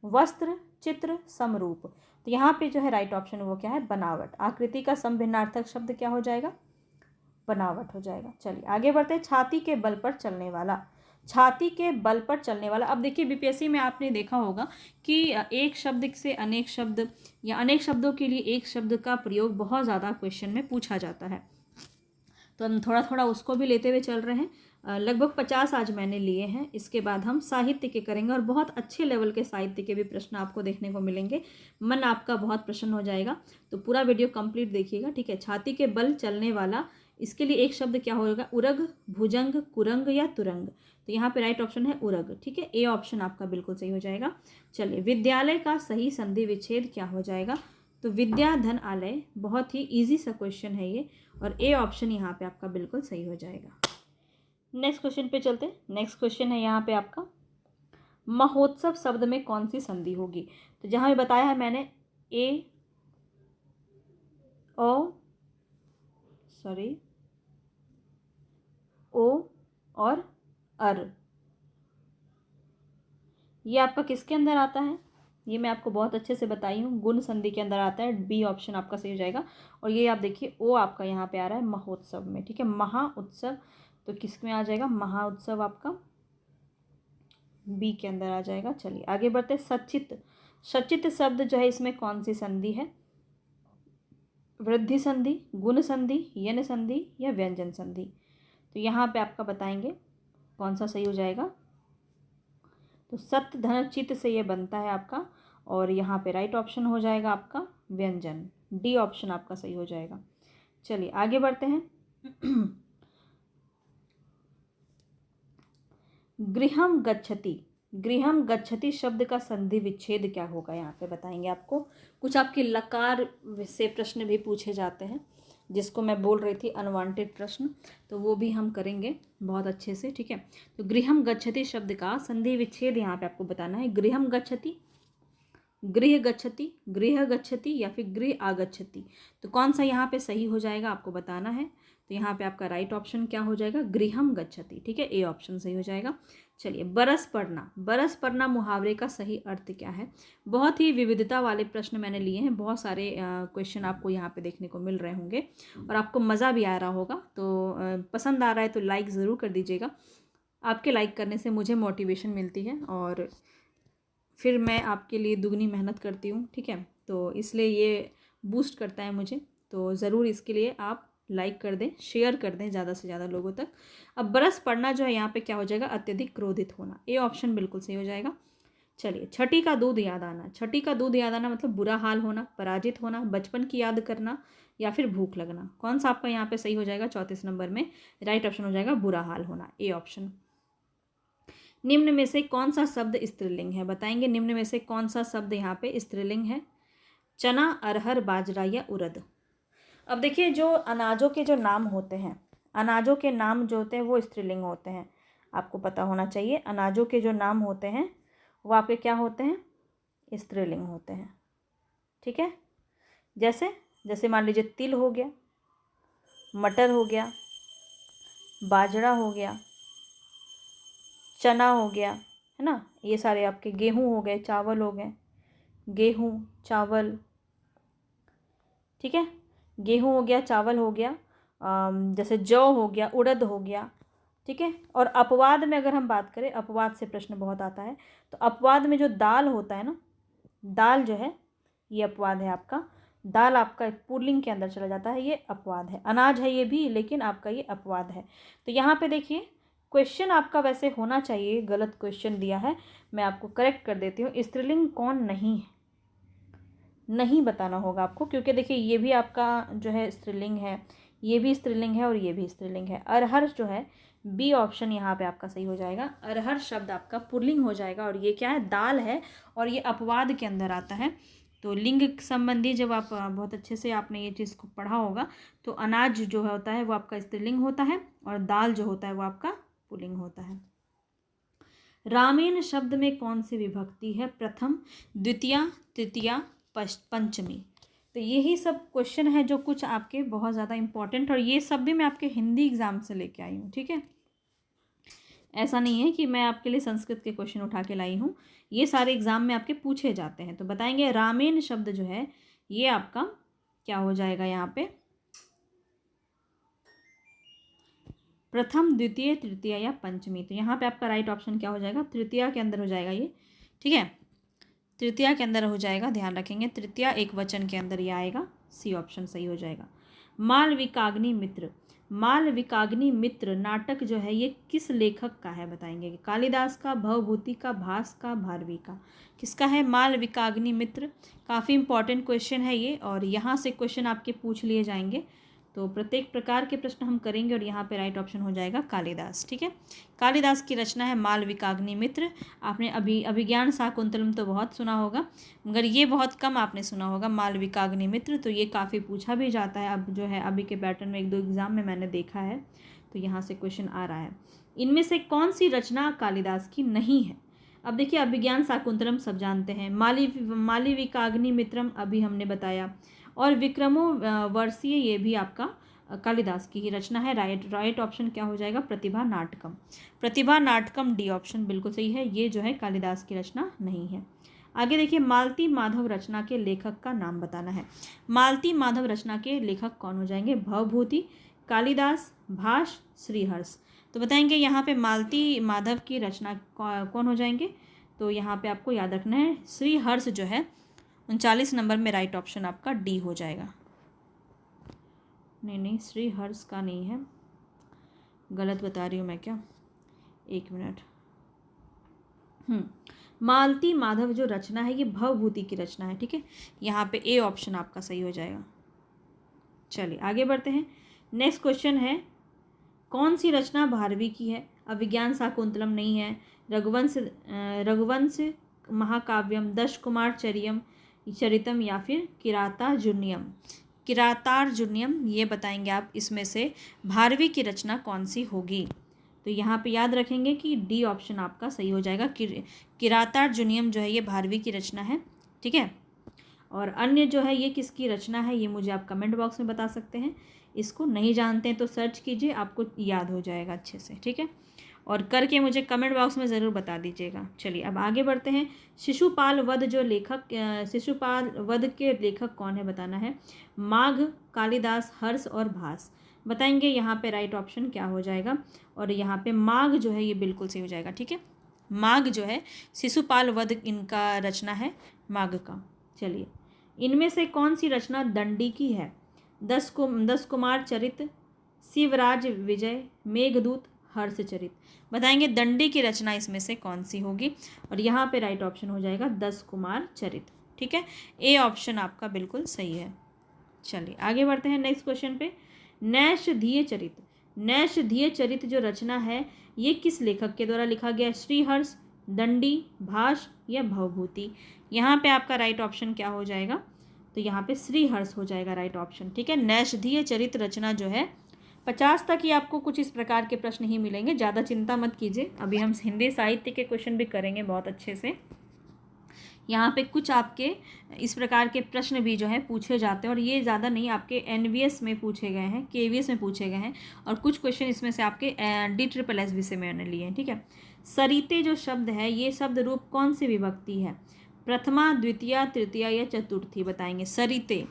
Speaker 1: वस्त्र, चित्र, समरूप। तो यहाँ पे जो है राइट ऑप्शन वो क्या है, बनावट। आकृति का समभिन्नार्थक शब्द क्या हो जाएगा, बनावट हो जाएगा। चलिए आगे बढ़ते हैं। छाती के बल पर चलने वाला, छाती के बल पर चलने वाला। अब देखिए बीपीएससी में आपने देखा होगा कि एक शब्द से अनेक शब्द या अनेक शब्दों के लिए एक शब्द का प्रयोग बहुत ज़्यादा क्वेश्चन में पूछा जाता है, तो हम थोड़ा थोड़ा उसको भी लेते हुए चल रहे हैं। लगभग 50 आज मैंने लिए हैं। इसके बाद हम साहित्य के करेंगे और बहुत अच्छे लेवल के साहित्य के भी प्रश्न आपको देखने को मिलेंगे। मन आपका बहुत प्रसन्न हो जाएगा, तो पूरा वीडियो कंप्लीट देखिएगा, ठीक है। छाती के बल चलने वाला, इसके लिए एक शब्द क्या होगा, उरग, भुजंग, कुरंग या तुरंग। तो यहाँ पे राइट ऑप्शन है उरग, ठीक है। ए ऑप्शन आपका बिल्कुल सही हो जाएगा। चलिए विद्यालय का सही संधि विच्छेद क्या हो जाएगा। तो विद्या धन आलय, बहुत ही ईजी सा क्वेश्चन है ये, और ए ऑप्शन यहाँ पे आपका बिल्कुल सही हो जाएगा। नेक्स्ट क्वेश्चन पे चलते हैं। नेक्स्ट क्वेश्चन है यहाँ पे आपका, महोत्सव शब्द में कौन सी संधि होगी। तो जहाँ भी बताया है मैंने ओ और अर, ये आपका किसके अंदर आता है, ये मैं आपको बहुत अच्छे से बताई हूँ, गुण संधि के अंदर आता है। बी ऑप्शन आपका सही हो जाएगा। और ये आप देखिए ओ आपका यहाँ पे आ रहा है महोत्सव में, ठीक है। महा उत्सव, तो किस में आ जाएगा, महा उत्सव आपका बी के अंदर आ जाएगा। चलिए आगे बढ़ते। सचित, सचित शब्द जो है इसमें कौन सी संधि है, वृद्धि संधि, गुण संधि, यन संधि या व्यंजन संधि। तो यहाँ पे आपका बताएंगे कौन सा सही हो जाएगा। तो सत्य धन चित से ये बनता है आपका, और यहाँ पे राइट ऑप्शन हो जाएगा आपका व्यंजन, डी ऑप्शन आपका सही हो जाएगा। चलिए आगे बढ़ते हैं। गृहम गच्छति, गृहम गच्छति शब्द का संधि विच्छेद क्या होगा, यहाँ पे बताएंगे आपको। कुछ आपके लकार से प्रश्न भी पूछे जाते हैं, जिसको मैं बोल रही थी अनवांटेड प्रश्न, तो वो भी हम करेंगे बहुत अच्छे से, ठीक है। तो गृहम गच्छति शब्द का संधि विच्छेद यहाँ पे आपको बताना है। गृहम गच्छति, गृह गच्छति, गृह गच्छति या फिर गृह आगच्छति। तो कौन सा यहाँ पे सही हो जाएगा आपको बताना है। तो यहाँ पे आपका राइट ऑप्शन क्या हो जाएगा, गृहम गच्छति, ठीक है। ए ऑप्शन सही हो जाएगा। चलिए बरस पड़ना, बरस पड़ना मुहावरे का सही अर्थ क्या है। बहुत ही विविधता वाले प्रश्न मैंने लिए हैं, बहुत सारे क्वेश्चन आपको यहाँ पे देखने को मिल रहे होंगे और आपको मज़ा भी आ रहा होगा। तो पसंद आ रहा है तो लाइक ज़रूर कर दीजिएगा। आपके लाइक करने से मुझे मोटिवेशन मिलती है और फिर मैं आपके लिए दुगनी मेहनत करती हूँ, ठीक है। तो इसलिए ये बूस्ट करता है मुझे, तो ज़रूर इसके लिए आप लाइक कर दें, शेयर कर दें ज़्यादा से ज़्यादा लोगों तक। अब बरस पड़ना जो है यहाँ पे क्या हो जाएगा, अत्यधिक क्रोधित होना। ए ऑप्शन बिल्कुल सही हो जाएगा। चलिए छठी का दूध याद आना, छठी का दूध याद आना मतलब बुरा हाल होना, पराजित होना, बचपन की याद करना या फिर भूख लगना। कौन सा आपका यहाँ पे सही हो जाएगा, 34 नंबर में राइट ऑप्शन हो जाएगा बुरा हाल होना, ए ऑप्शन। निम्न में से कौन सा शब्द स्त्रीलिंग है, बताएंगे निम्न में से कौन सा शब्द यहाँ पे स्त्रीलिंग है। चना, अरहर, बाजरा या उड़द। अब देखिए जो अनाजों के जो नाम होते हैं, अनाजों के नाम जो होते हैं वो स्त्रीलिंग होते हैं, आपको पता होना चाहिए। अनाजों के जो नाम होते हैं वो आपके क्या होते हैं, स्त्रीलिंग होते हैं, ठीक है। जैसे जैसे मान लीजिए तिल हो गया, मटर हो गया, बाजरा हो गया, चना हो गया, है ना, ये सारे आपके, गेहूं हो गए, चावल हो गए, गेहूं, चावल, ठीक है। गेहूं हो गया, चावल हो गया, जैसे जौ हो गया, उड़द हो गया, ठीक है। और अपवाद में अगर हम बात करें, अपवाद से प्रश्न बहुत आता है, तो अपवाद में जो दाल होता है ना, दाल जो है ये अपवाद है आपका। दाल आपका पुल्लिंग के अंदर चला जाता है, ये अपवाद है। अनाज है ये भी, लेकिन आपका ये अपवाद है। तो यहाँ पे देखिए क्वेश्चन आपका वैसे होना चाहिए, गलत क्वेश्चन दिया है, मैं आपको करेक्ट कर देती हूँ। स्त्रीलिंग कौन नहीं है, नहीं बताना होगा आपको, क्योंकि देखिए ये भी आपका जो है स्त्रीलिंग है, ये भी स्त्रीलिंग है और ये भी स्त्रीलिंग है। अरहर जो है बी ऑप्शन यहाँ पे आपका सही हो जाएगा। अरहर शब्द आपका पुल्लिंग हो जाएगा और ये क्या है, दाल है और ये अपवाद के अंदर आता है। तो लिंग संबंधी जब आप बहुत अच्छे से आपने ये चीज़ को पढ़ा होगा, तो अनाज जो होता है वो आपका स्त्रीलिंग होता है और दाल जो होता है वो आपका पुल्लिंग होता है। रामेण शब्द में कौन सी विभक्ति है? प्रथम, द्वितीया, तृतीया, पंचमी। तो यही सब क्वेश्चन है जो कुछ आपके बहुत ज़्यादा इंपॉर्टेंट, और ये सब भी मैं आपके हिंदी एग्जाम से लेके आई हूँ, ठीक है। ऐसा नहीं है कि मैं आपके लिए संस्कृत के क्वेश्चन उठा के लाई हूँ, ये सारे एग्जाम में आपके पूछे जाते हैं। तो बताएंगे रामेण शब्द जो है ये आपका क्या हो जाएगा यहाँ पे? प्रथम, द्वितीय, तृतीया या पंचमी। तो यहाँ पे आपका राइट ऑप्शन क्या हो जाएगा? तृतीया के अंदर हो जाएगा ये, ठीक है। तृतीया के अंदर हो जाएगा, ध्यान रखेंगे। तृतीया एक वचन के अंदर ये आएगा, सी ऑप्शन सही हो जाएगा। मालविकाग्नि मित्र, मालविकाग्नि मित्र नाटक जो है ये किस लेखक का है? बताएंगे कि कालिदास का, भवभूति का, भास का, भारवी का। किसका है मालविकाग्नि मित्र? काफ़ी इंपॉर्टेंट क्वेश्चन है ये, और यहाँ से क्वेश्चन आपके पूछ लिए जाएंगे। तो प्रत्येक प्रकार के प्रश्न हम करेंगे, और यहाँ पे राइट ऑप्शन हो जाएगा कालिदास, ठीक है। कालिदास की रचना है मालविकाग्नि मित्र। आपने अभिज्ञान शाकुंतलम तो बहुत सुना होगा, मगर ये बहुत कम आपने सुना होगा मालविकाग्नि मित्र। तो ये काफ़ी पूछा भी जाता है, अब जो है अभी के पैटर्न में 1-2 एग्जाम में मैंने देखा है, तो यहाँ से क्वेश्चन आ रहा है। इनमें से कौन सी रचना कालिदास की नहीं है? अब देखिए, अभिज्ञान शाकुंतलम सब जानते हैं, मालविकाग्नि मित्रम अभी हमने बताया, और विक्रमो वर्षीय ये भी आपका कालिदास की ही रचना है। राइट ऑप्शन क्या हो जाएगा? प्रतिभा नाटकम। प्रतिभा नाटकम डी ऑप्शन बिल्कुल सही है, ये जो है कालिदास की रचना नहीं है। आगे देखिए, मालती माधव रचना के लेखक का नाम बताना है। मालती माधव रचना के लेखक कौन हो जाएंगे? भवभूति, कालिदास, भास, श्रीहर्ष। तो बताएंगे यहाँ पे मालती माधव की रचना कौन हो जाएंगे? तो यहाँ पे आपको याद रखना है श्रीहर्ष जो है 39 नंबर में राइट ऑप्शन आपका डी हो जाएगा। नहीं, श्रीहर्ष का नहीं है, गलत बता रही हूँ मैं क्या, एक मिनट। मालती माधव जो रचना है ये भवभूति की रचना है, ठीक है। यहाँ पे ए ऑप्शन आपका सही हो जाएगा। चलिए आगे बढ़ते हैं। नेक्स्ट क्वेश्चन है, कौन सी रचना भारवी की है? अभिज्ञान शाकुंतलम नहीं है, रघुवंश महाकाव्यम, दश कुमार चरितम या फिर किरातार्जुनीयम, ये बताएंगे आप इसमें से भारवी की रचना कौन सी होगी? तो यहाँ पे याद रखेंगे कि डी ऑप्शन आपका सही हो जाएगा। किरातार्जुनीयम जो है ये भारवी की रचना है, ठीक है। और अन्य जो है ये किसकी रचना है, ये मुझे आप कमेंट बॉक्स में बता सकते हैं। इसको नहीं जानते हैं तो सर्च कीजिए, आपको याद हो जाएगा अच्छे से, ठीक है। और करके मुझे कमेंट बॉक्स में ज़रूर बता दीजिएगा। चलिए अब आगे बढ़ते हैं। शिशुपाल वध जो लेखक, शिशुपाल वध के लेखक कौन है बताना है। माघ, कालिदास, हर्ष और भास। बताएंगे यहाँ पे राइट ऑप्शन क्या हो जाएगा, और यहाँ पे माघ जो है ये बिल्कुल सही हो जाएगा, ठीक है। माघ जो है शिशुपाल वध इनका रचना है, माघ का। चलिए, इनमें से कौन सी रचना दंडी की है? 10 कुमार चरित, शिवराज विजय, मेघदूत, हर्षचरित। बताएंगे दंडी की रचना इसमें से कौन सी होगी, और यहाँ पे राइट ऑप्शन हो जाएगा 10 कुमार चरित, ठीक है। ए ऑप्शन आपका बिल्कुल सही है। चलिए आगे बढ़ते हैं नेक्स्ट क्वेश्चन पे। नैषधीय चरित, नैषधीय चरित जो रचना है ये किस लेखक के द्वारा लिखा गया? श्रीहर्ष, दंडी, भास या भवभूति। यहाँ पे आपका राइट ऑप्शन क्या हो जाएगा? तो यहाँ पे श्रीहर्ष हो जाएगा राइट ऑप्शन, ठीक है। नैषधीय चरित रचना जो है 50 तक ही आपको कुछ इस प्रकार के प्रश्न ही मिलेंगे, ज़्यादा चिंता मत कीजिए। अभी हम हिंदी साहित्य के क्वेश्चन भी करेंगे बहुत अच्छे से। यहाँ पे कुछ आपके इस प्रकार के प्रश्न भी जो है पूछे जाते हैं, और ये ज़्यादा नहीं आपके NVS में पूछे गए हैं, KVS में पूछे गए हैं, और कुछ क्वेश्चन इसमें से आपके DSSS से मैंने लिए हैं, ठीक है। सरिते जो शब्द है ये शब्द रूप कौन सी विभक्ति है? प्रथमा, द्वितीया, तृतीया या चतुर्थी। बताएंगे सरिते,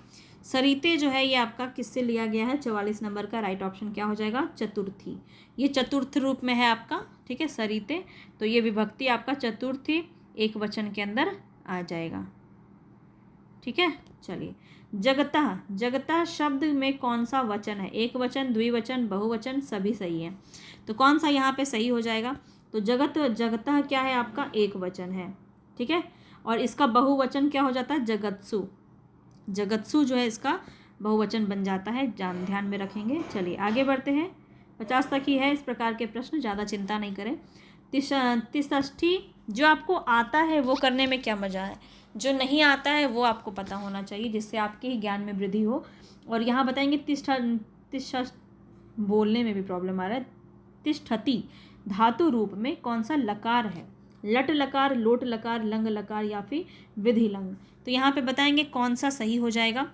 Speaker 1: सरिते जो है ये आपका किससे लिया गया है? 44 नंबर का राइट ऑप्शन क्या हो जाएगा? चतुर्थी। ये चतुर्थ रूप में है आपका, ठीक है, सरिते। तो ये विभक्ति आपका चतुर्थी एक वचन के अंदर आ जाएगा, ठीक है। चलिए, जगतः, जगतः शब्द में कौन सा वचन है? एक वचन, द्विवचन, बहुवचन, सभी सही है। तो कौन सा यहाँ पे सही हो जाएगा? तो जगतः क्या है आपका? एक वचन है, ठीक है। और इसका बहुवचन क्या हो जाता है? जगत्सु। जगत्सु जो है इसका बहुवचन बन जाता है, ध्यान में रखेंगे। चलिए आगे बढ़ते हैं। 50 तक ही है इस प्रकार के प्रश्न, ज़्यादा चिंता नहीं करें। तिष्ठी, जो आपको आता है वो करने में क्या मज़ा है, जो नहीं आता है वो आपको पता होना चाहिए, जिससे आपके ही ज्ञान में वृद्धि हो। और यहाँ बताएंगे तिष्ठा बोलने में भी प्रॉब्लम आ रहा है। तिष्ठति धातु रूप में कौन सा लकार है? लट लकार, लोट लकार, लंग लकार या फिर विधि लंग। तो यहाँ पे बताएंगे कौन सा सही हो जाएगा।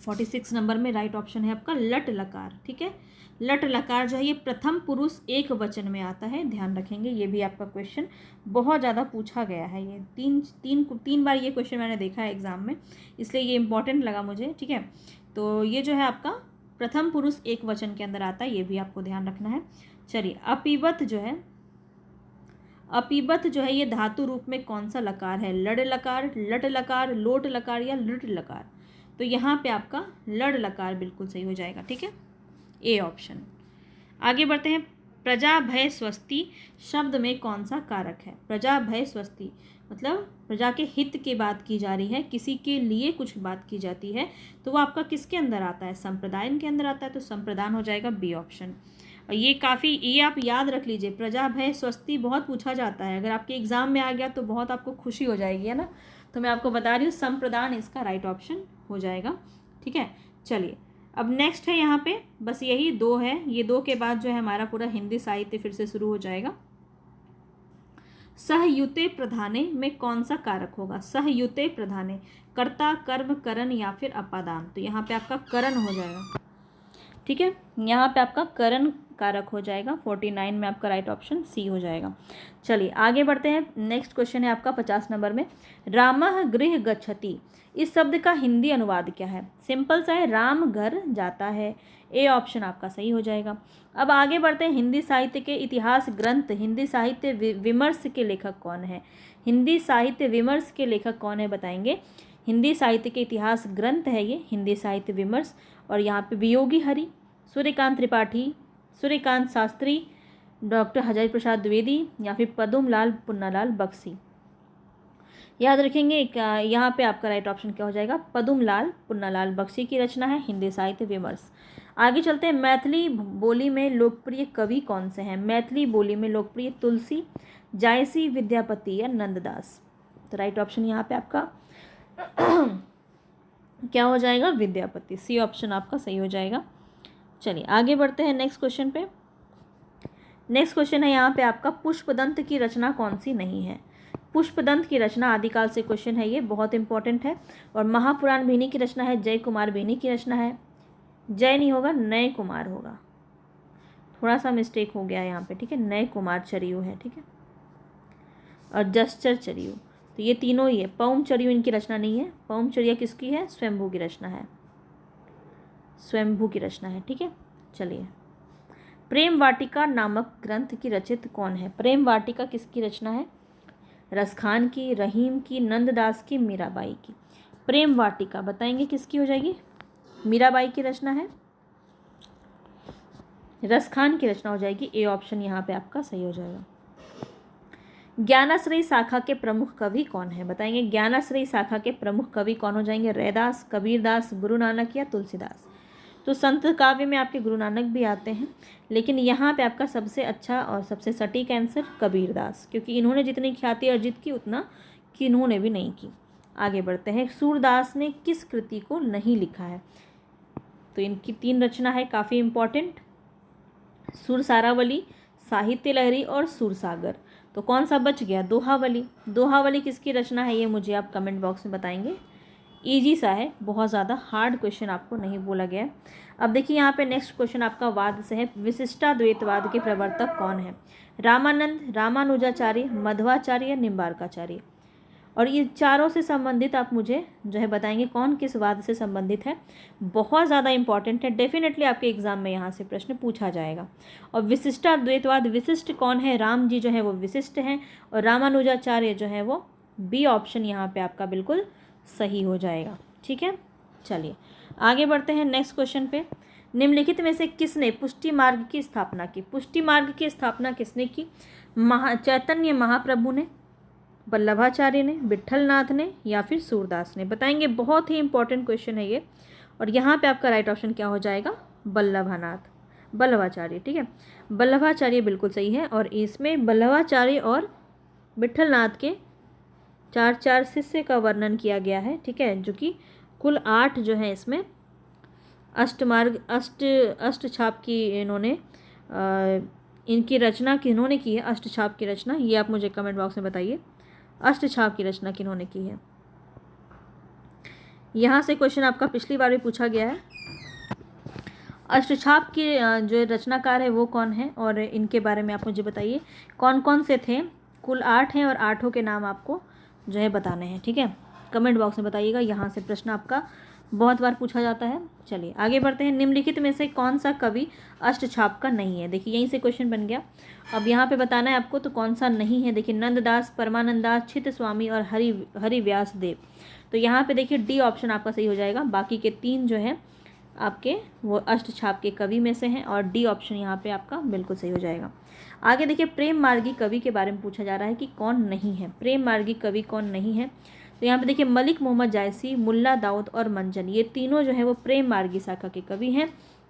Speaker 1: 46 नंबर में राइट ऑप्शन है आपका लट लकार। ठीक है, लट लकार जो है ये प्रथम पुरुष एक वचन में आता है, ध्यान रखेंगे। ये भी आपका क्वेश्चन बहुत ज़्यादा पूछा गया है, ये तीन बार ये क्वेश्चन मैंने देखा है एग्जाम में, इसलिए ये इंपॉर्टेंट लगा मुझे। ठीक है, तो ये जो है आपका प्रथम पुरुष एक वचन के अंदर आता है, ये भी आपको ध्यान रखना है। चलिए, अपीबत जो है ये धातु रूप में कौन सा लकार है? लड़ लकार, लट लकार, लोट लकार या लृट लकार। तो यहाँ पे आपका लड़ लकार बिल्कुल सही हो जाएगा। ठीक है, ए ऑप्शन। आगे बढ़ते हैं। प्रजा भय स्वस्ति शब्द में कौन सा कारक है? प्रजा भय स्वस्ति मतलब प्रजा के हित की बात की जा रही है, किसी के लिए कुछ बात की जाती है, तो वो आपका किसके अंदर आता है? संप्रदान के अंदर आता है, तो संप्रदान हो जाएगा बी ऑप्शन। और ये आप याद रख लीजिए, प्रजा भय स्वस्ति बहुत पूछा जाता है, अगर आपके एग्जाम में आ गया तो बहुत आपको खुशी हो जाएगी, है ना। तो मैं आपको बता रही हूँ संप्रदान इसका राइट ऑप्शन हो जाएगा। ठीक है, चलिए अब नेक्स्ट है यहाँ पे, बस यही दो है, ये दो के बाद जो है हमारा पूरा हिंदी साहित्य फिर से शुरू हो जाएगा। सहयुते प्रधाने में कौन सा कारक होगा? सहयुते प्रधाने, कर्ता, कर्म, करण या फिर अपादान। तो यहाँ पे आपका करण हो जाएगा। ठीक है, यहाँ पे आपका करण कारक हो जाएगा। 49 में आपका राइट ऑप्शन सी हो जाएगा। चलिए आगे बढ़ते हैं। नेक्स्ट क्वेश्चन है आपका 50 नंबर में, रामः गृह गच्छति, इस शब्द का हिंदी अनुवाद क्या है? सिंपल सा है, राम घर जाता है। ए ऑप्शन आपका सही हो जाएगा। अब आगे बढ़ते हैं। हिंदी साहित्य के इतिहास ग्रंथ हिंदी साहित्य विमर्श के लेखक कौन है? हिंदी साहित्य विमर्श के लेखक कौन है बताएंगे। हिंदी साहित्य के इतिहास ग्रंथ है ये हिंदी साहित्य विमर्श, और यहाँ पे वियोगी हरि, सूर्यकांत त्रिपाठी, सूर्यकांत शास्त्री, डॉक्टर हजारी प्रसाद द्विवेदी या फिर पद्मलाल पुन्नालाल बख्शी। याद रखेंगे यहाँ पे आपका राइट ऑप्शन क्या हो जाएगा? पद्मलाल पुन्नालाल बख्शी की रचना है हिंदी साहित्य विमर्श। आगे चलते हैं। मैथिली बोली में लोकप्रिय कवि कौन से हैं? मैथिली बोली में लोकप्रिय तुलसी, जायसी, विद्यापति या नंददास। तो राइट ऑप्शन यहाँ पे आपका क्या हो जाएगा? विद्यापति। सी ऑप्शन आपका सही हो जाएगा। चलिए आगे बढ़ते हैं नेक्स्ट क्वेश्चन पे। नेक्स्ट क्वेश्चन है यहाँ पे आपका, पुष्पदंत की रचना कौन सी नहीं है? पुष्पदंत की रचना आदिकाल से क्वेश्चन है, ये बहुत इंपॉर्टेंट है। और महापुराण बेनी की रचना है, जय कुमार बेनी की रचना है। जय नहीं होगा, नए कुमार होगा, थोड़ा सा मिस्टेक हो गया यहाँ पे। ठीक है, नए कुमार चरियू है। ठीक है, और जसचर चरियू, तो ये तीनों ही है। पौम चरियू इनकी रचना नहीं है। पौम चरिया किसकी है? स्वयंभू की रचना है, स्वयंभू की रचना है। ठीक है, चलिए। प्रेम वाटिका नामक ग्रंथ की रचित कौन है? प्रेम वाटिका किसकी रचना है? रसखान की, रहीम की, नंददास की, मीराबाई की। प्रेम वाटिका बताएंगे किसकी हो जाएगी? मीराबाई की रचना है। रसखान की रचना हो जाएगी। ए ऑप्शन यहाँ पे आपका सही हो जाएगा। ज्ञानाश्रयी शाखा के प्रमुख कवि कौन है? बताएंगे ज्ञानाश्रयी शाखा के प्रमुख कवि कौन हो जाएंगे? रैदास, कबीरदास, गुरु नानक या तुलसीदास। तो संत काव्य में आपके गुरु नानक भी आते हैं, लेकिन यहाँ पे आपका सबसे अच्छा और सबसे सटीक आंसर कबीरदास, क्योंकि इन्होंने जितनी ख्याति अर्जित की उतना कि इन्होंने भी नहीं की। आगे बढ़ते हैं। सूरदास ने किस कृति को नहीं लिखा है? तो इनकी 3 रचना है काफ़ी इम्पॉर्टेंट, सुरसारावली, साहित्य लहरी और सुरसागर। तो कौन सा बच गया? दोहावली। दोहावली किसकी रचना है ये मुझे आप कमेंट बॉक्स में बताएंगे। ईजी सा है, बहुत ज़्यादा हार्ड क्वेश्चन आपको नहीं बोला गया। अब देखिए यहाँ पे नेक्स्ट क्वेश्चन आपका वाद से है। विशिष्टाद्वैतवाद के प्रवर्तक कौन है? रामानंद, रामानुजाचार्य, मध्वाचार्य या निम्बार्काचार्य। और ये चारों से संबंधित आप मुझे जो है बताएंगे कौन किस वाद से संबंधित है। बहुत ज़्यादा इंपॉर्टेंट है, डेफिनेटली आपके एग्जाम में यहाँ से प्रश्न पूछा जाएगा। और विशिष्टाद्वैतवाद, विशिष्ट कौन है? राम जी जो है वो विशिष्ट हैं, और रामानुजाचार्य जो है वो बी ऑप्शन यहाँ पे आपका बिल्कुल सही हो जाएगा। ठीक है, चलिए आगे बढ़ते हैं नेक्स्ट क्वेश्चन पे। निम्नलिखित में से किसने पुष्टि मार्ग की स्थापना की? पुष्टि मार्ग की स्थापना किसने की? चैतन्य महाप्रभु ने, वल्लभाचार्य ने, विट्ठलनाथ ने या फिर सूरदास ने। बताएंगे, बहुत ही इंपॉर्टेंट क्वेश्चन है ये। और यहाँ पे आपका राइट ऑप्शन क्या हो जाएगा? वल्लभाचार्य। ठीक है, वल्लभाचार्य बिल्कुल सही है। और इसमें वल्लभाचार्य और विट्ठलनाथ के 4 शिष्य का वर्णन किया गया है। ठीक है, जो कि कुल 8 जो है इसमें अष्ट छाप की इन्होंने इनकी रचना किन्होंने की है, अष्टछाप की रचना, ये आप मुझे कमेंट बॉक्स में बताइए। अष्टछाप की रचना किन्होंने की है। यहाँ से क्वेश्चन आपका पिछली बार भी पूछा गया है। अष्टछाप के जो रचनाकार है वो कौन है, और इनके बारे में आप मुझे बताइए कौन कौन से थे। कुल 8 हैं और 8 के नाम आपको जो है बताने हैं, ठीक है। कमेंट बॉक्स में बताइएगा, यहाँ से प्रश्न आपका बहुत बार पूछा जाता है। चलिए आगे बढ़ते हैं। निम्नलिखित में से कौन सा कवि अष्टछाप का नहीं है। देखिए यहीं से क्वेश्चन बन गया। अब यहाँ पे बताना है आपको तो कौन सा नहीं है। देखिए नंददास, परमानंदास, चित्त स्वामी और हरिव्यास देव। तो यहाँ पे देखिए डी ऑप्शन आपका सही हो जाएगा। बाकी के 3 जो है आपके वो अष्टछाप के कवि में से हैं, और डी ऑप्शन यहाँ पे आपका बिल्कुल सही हो जाएगा। आगे देखिए प्रेम मार्गी कवि के बारे में पूछा जा रहा है कि कौन नहीं है। प्रेम मार्गी कवि कौन नहीं है, तो यहाँ पे देखिए मलिक मोहम्मद जायसी, मुल्ला दाऊद और मंजन, ये तीनों जो है वो प्रेम मार्गी शाखा के कवि हैं।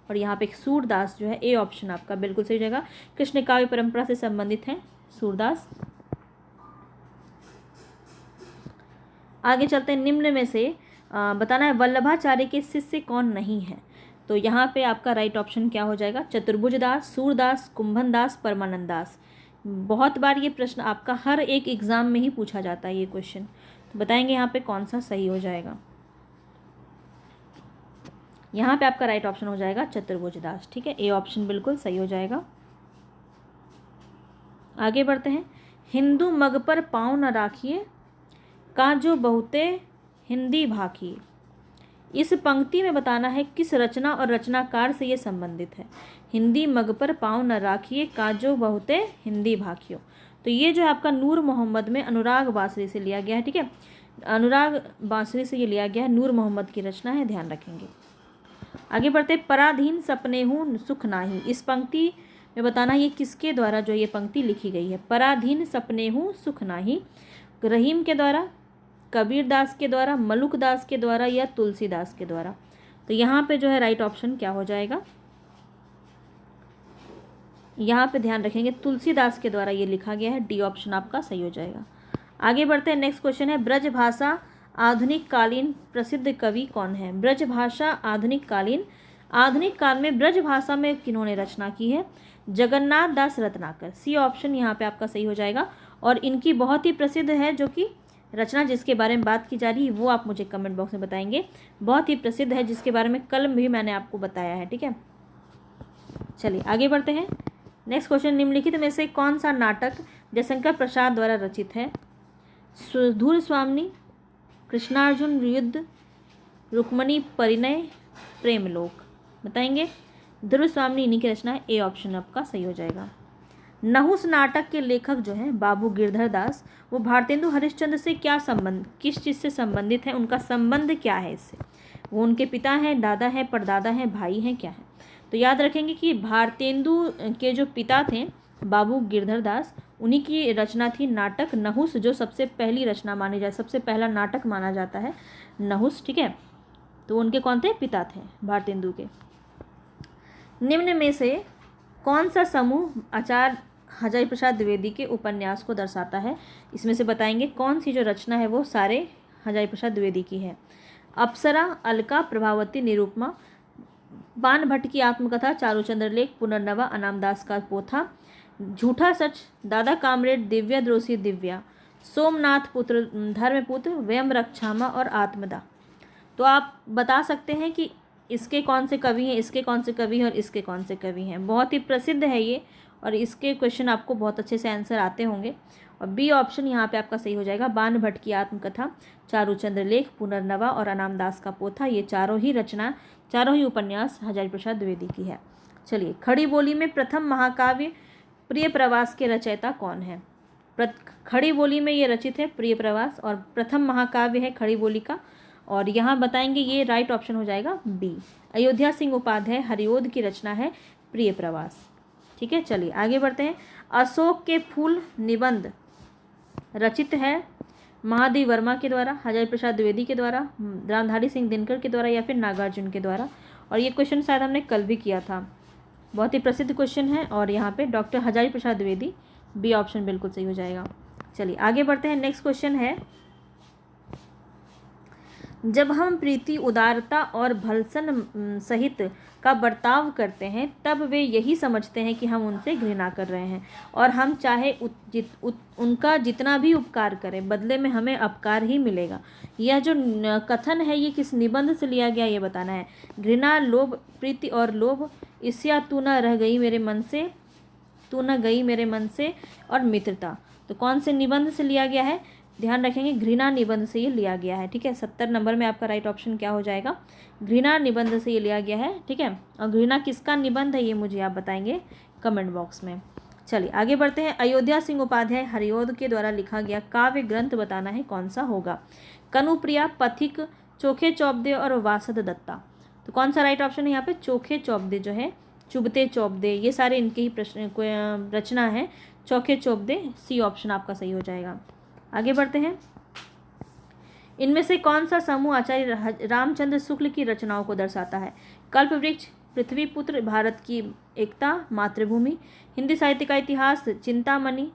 Speaker 1: और यहाँ पे सूरदास जो है, ए ऑप्शन आपका बिल्कुल सही हो जाएगा। कृष्ण काव्य परंपरा से संबंधित हैं सूरदास। आगे चलते हैं। निम्न में से बताना है वल्लभाचार्य के शिष्य कौन नहीं है। तो यहाँ पे आपका राइट ऑप्शन क्या हो जाएगा, चतुर्भुज दास, सूरदास, कुंभन दास, परमानंद दास। बहुत बार ये प्रश्न आपका हर एक एग्जाम में ही पूछा जाता है ये क्वेश्चन, तो बताएंगे यहाँ पे कौन सा सही हो जाएगा। यहाँ पे आपका राइट ऑप्शन हो जाएगा चतुर्भुज दास, ठीक है। ए ऑप्शन बिल्कुल सही हो जाएगा। आगे बढ़ते हैं। हिंदू मग पर पाँव न राखिए, काजो बहुते हिंदी भाखिए। इस पंक्ति में बताना है किस रचना और रचनाकार से ये संबंधित है। हिंदी मग पर पाँव न राखिए, काजो बहुते हिंदी भाखियो। तो ये जो है आपका नूर मोहम्मद में अनुराग बासरी से लिया गया है, ठीक है। अनुराग बासरी से ये लिया गया है, नूर मोहम्मद की रचना है, ध्यान रखेंगे। आगे बढ़ते। पराधीन सपने हूँ सुख नाही। इस पंक्ति में बताना ये किसके द्वारा जो ये पंक्ति लिखी गई है। पराधीन सपने हूँ सुख नाही, रहीम के द्वारा, कबीर दास के द्वारा, मलुक दास के द्वारा या तुलसीदास के द्वारा। तो यहाँ पे जो है राइट ऑप्शन क्या हो जाएगा, यहाँ पे ध्यान रखेंगे तुलसीदास के द्वारा ये लिखा गया है। डी ऑप्शन आपका सही हो जाएगा। आगे बढ़ते हैं। नेक्स्ट क्वेश्चन है ब्रज भाषा आधुनिक कालीन प्रसिद्ध कवि कौन है। ब्रज भाषा आधुनिक कालीन, आधुनिक काल में ब्रज भाषा में किन्होंने रचना की है, जगन्नाथ दास रत्नाकर। सी ऑप्शन यहाँ पे आपका सही हो जाएगा। और इनकी बहुत ही प्रसिद्ध है जो कि रचना जिसके बारे में बात की जा रही है वो आप मुझे कमेंट बॉक्स में बताएंगे। बहुत ही प्रसिद्ध है जिसके बारे में कल भी मैंने आपको बताया है, ठीक है। चलिए आगे बढ़ते हैं। Next question. निम्नलिखित में से कौन सा नाटक जयशंकर प्रसाद द्वारा रचित है। सुधुर स्वामिनी, कृष्णार्जुन युद्ध, रुक्मणी परिणय, प्रेमलोक। बताएंगे। ध्रुव स्वामिनी इन्हीं की रचना है। ए ऑप्शन आपका सही हो जाएगा। नहुस नाटक के लेखक जो हैं बाबू गिरधर दास, वो भारतेंदु हरिश्चंद्र से क्या संबंध, किस चीज़ से संबंधित है, उनका संबंध क्या है इससे। वो उनके पिता हैं, दादा हैं, परदादा हैं, भाई हैं, क्या है। तो याद रखेंगे कि भारतेंदु के जो पिता थे बाबू गिरधर दास, उन्हीं की रचना थी नाटक नहुस, जो सबसे पहली रचना मानी जाए, सबसे पहला नाटक माना जाता है नहुस, ठीक है। तो उनके कौन थे, पिता थे भारतेंदु के। निम्न में से कौन सा समूह आचार्य हजारी प्रसाद द्विवेदी के उपन्यास को दर्शाता है। इसमें से बताएंगे कौन सी जो रचना है वो सारे हजारी प्रसाद द्विवेदी की है। अप्सरा, अलका, प्रभावती, निरुपमा, बाण भट्ट की आत्मकथा, चारूचंद्र लेख, पुनर्नवा, अनामदास का पोथा, झूठा सच, दादा कामरेड, दिव्या द्रोसी दिव्या, सोमनाथ पुत्र, धर्मपुत्र, व्यम रक्षामा और आत्मदा। तो आप बता सकते हैं कि इसके कौन से कवि हैं, इसके कौन से कवि हैं और इसके कौन से कवि हैं। बहुत ही प्रसिद्ध है ये, और इसके क्वेश्चन आपको बहुत अच्छे से आंसर आते होंगे। और बी ऑप्शन यहाँ पे आपका सही हो जाएगा। बाण भट्ट की आत्मकथा, चारूचंद्र लेख, पुनर्नवा और अनामदास का पोथा, ये चारों ही उपन्यास हजारी प्रसाद द्विवेदी की है। चलिए। खड़ी बोली में प्रथम महाकाव्य प्रिय प्रवास के रचयिता कौन है। खड़ी बोली में ये रचित है प्रिय प्रवास, और प्रथम महाकाव्य है खड़ी बोली का। और यहाँ बताएंगे ये राइट ऑप्शन हो जाएगा बी, अयोध्या सिंह उपाध्याय हरिओद की रचना है प्रिय प्रवास, ठीक है। चलिए आगे बढ़ते हैं। अशोक के फूल निबंध रचित है महादेव वर्मा के द्वारा, हजारी प्रसाद द्विवेदी के द्वारा, रामधारी सिंह दिनकर के द्वारा या फिर नागार्जुन के द्वारा। और ये क्वेश्चन शायद हमने कल भी किया था, बहुत ही प्रसिद्ध क्वेश्चन है। और यहाँ पे doctor Hazari Prasad Dwivedi, B option बिल्कुल सही हो जाएगा। चलिए आगे बढ़ते हैं। नेक्स्ट क्वेश्चन है जब हम प्रीति, उदारता और भलसन सहित का बर्ताव करते हैं तब वे यही समझते हैं कि हम उनसे घृणा कर रहे हैं और हम चाहे उनका जितना भी उपकार करें बदले में हमें अपकार ही मिलेगा। यह जो कथन है ये किस निबंध से लिया गया ये बताना है। घृणा, लोभ, प्रीति और लोभ, ईर्ष्या, तू न रह गई मेरे मन से, तू न गई मेरे मन से, और मित्रता। तो कौन से निबंध से लिया गया है? ध्यान रखेंगे घृणा निबंध से ये लिया गया है। ठीक है, 70 नंबर में आपका राइट ऑप्शन क्या हो जाएगा? घृणा निबंध से ये लिया गया है। ठीक है, और घृणा किसका निबंध है ये मुझे आप बताएंगे कमेंट बॉक्स में। चलिए आगे बढ़ते हैं। अयोध्या सिंह उपाध्याय हरिऔध के द्वारा लिखा गया काव्य ग्रंथ बताना है कौन सा होगा? कनुप्रिया, पथिक, चोखे चौबदे और वासद दत्ता। तो कौन सा राइट ऑप्शन है यहाँ पे? चोखे चौबदे जो है, चुबते चौबदे, ये सारे इनके ही प्रश्न रचना है। चौखे चौबदे, सी ऑप्शन आपका सही हो जाएगा। आगे बढ़ते हैं। इनमें से कौन सा समूह आचार्य रामचंद्र शुक्ल की रचनाओं को दर्शाता है? कल्पवृक्ष, पृथ्वीपुत्र, भारत की एकता, मातृभूमि, हिंदी साहित्य का इतिहास, चिंतामणि,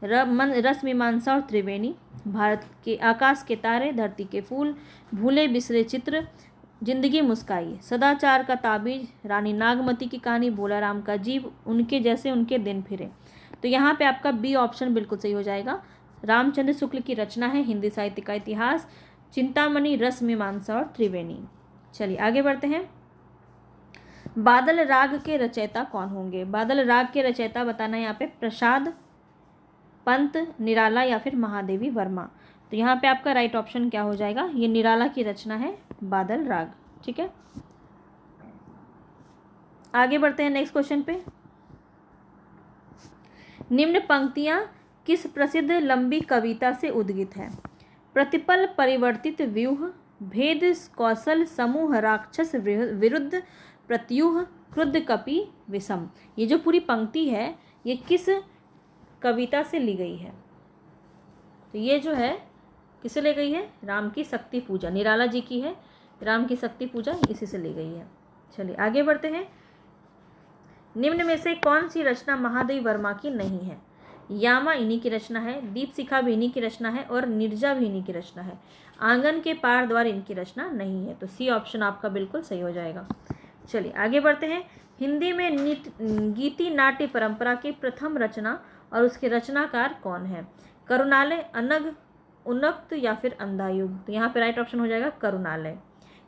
Speaker 1: रसमीमांसा और त्रिवेणी, भारत के आकाश के तारे, धरती के फूल, भूले बिसरे चित्र, जिंदगी मुस्काई, सदाचार का ताबीज, रानी नागमती की कहानी, भोला राम का जीव, उनके जैसे उनके दिन फिरे। तो यहाँ पे आपका बी ऑप्शन बिल्कुल सही हो जाएगा। रामचंद्र शुक्ल की रचना है हिंदी साहित्य का इतिहास, चिंतामणि, रसमीमांसा और त्रिवेणी। चलिए आगे बढ़ते हैं। बादल राग के रचयिता कौन होंगे? बादल राग के रचयिता बताना है यहाँ पे प्रसाद, पंत, निराला या फिर महादेवी वर्मा। तो यहाँ पे आपका राइट ऑप्शन क्या हो जाएगा? ये निराला की रचना है बादल राग। ठीक है, आगे बढ़ते हैं नेक्स्ट क्वेश्चन पे। निम्न पंक्तियां किस प्रसिद्ध लंबी कविता से उद्गित है? प्रतिपल परिवर्तित व्यूह, भेद कौशल, समूह राक्षस विरुद्ध, प्रत्यूह, क्रुद्ध कपि विषम। ये जो पूरी पंक्ति है ये किस कविता से ली गई है? तो ये जो है किसे ले गई है? राम की शक्ति पूजा, निराला जी की है। राम की शक्ति पूजा इसी से ली गई है। चलिए आगे बढ़ते हैं। निम्न में से कौन सी रचना महादेवी वर्मा की नहीं है? यामा इन्हीं की रचना है, दीपशिखा भी इन्हीं की रचना है और नीरजा भी इन्हीं की रचना है। आंगन के पार द्वार इनकी रचना नहीं है। तो सी ऑप्शन आपका बिल्कुल सही हो जाएगा। चलिए आगे बढ़ते हैं। हिंदी में गीति नाट्य परंपरा की प्रथम रचना और उसके रचनाकार कौन है? करुणालय, अनग, उन्नक्त या फिर अंधायुग। तो यहाँ पे राइट ऑप्शन हो जाएगा करुणालय।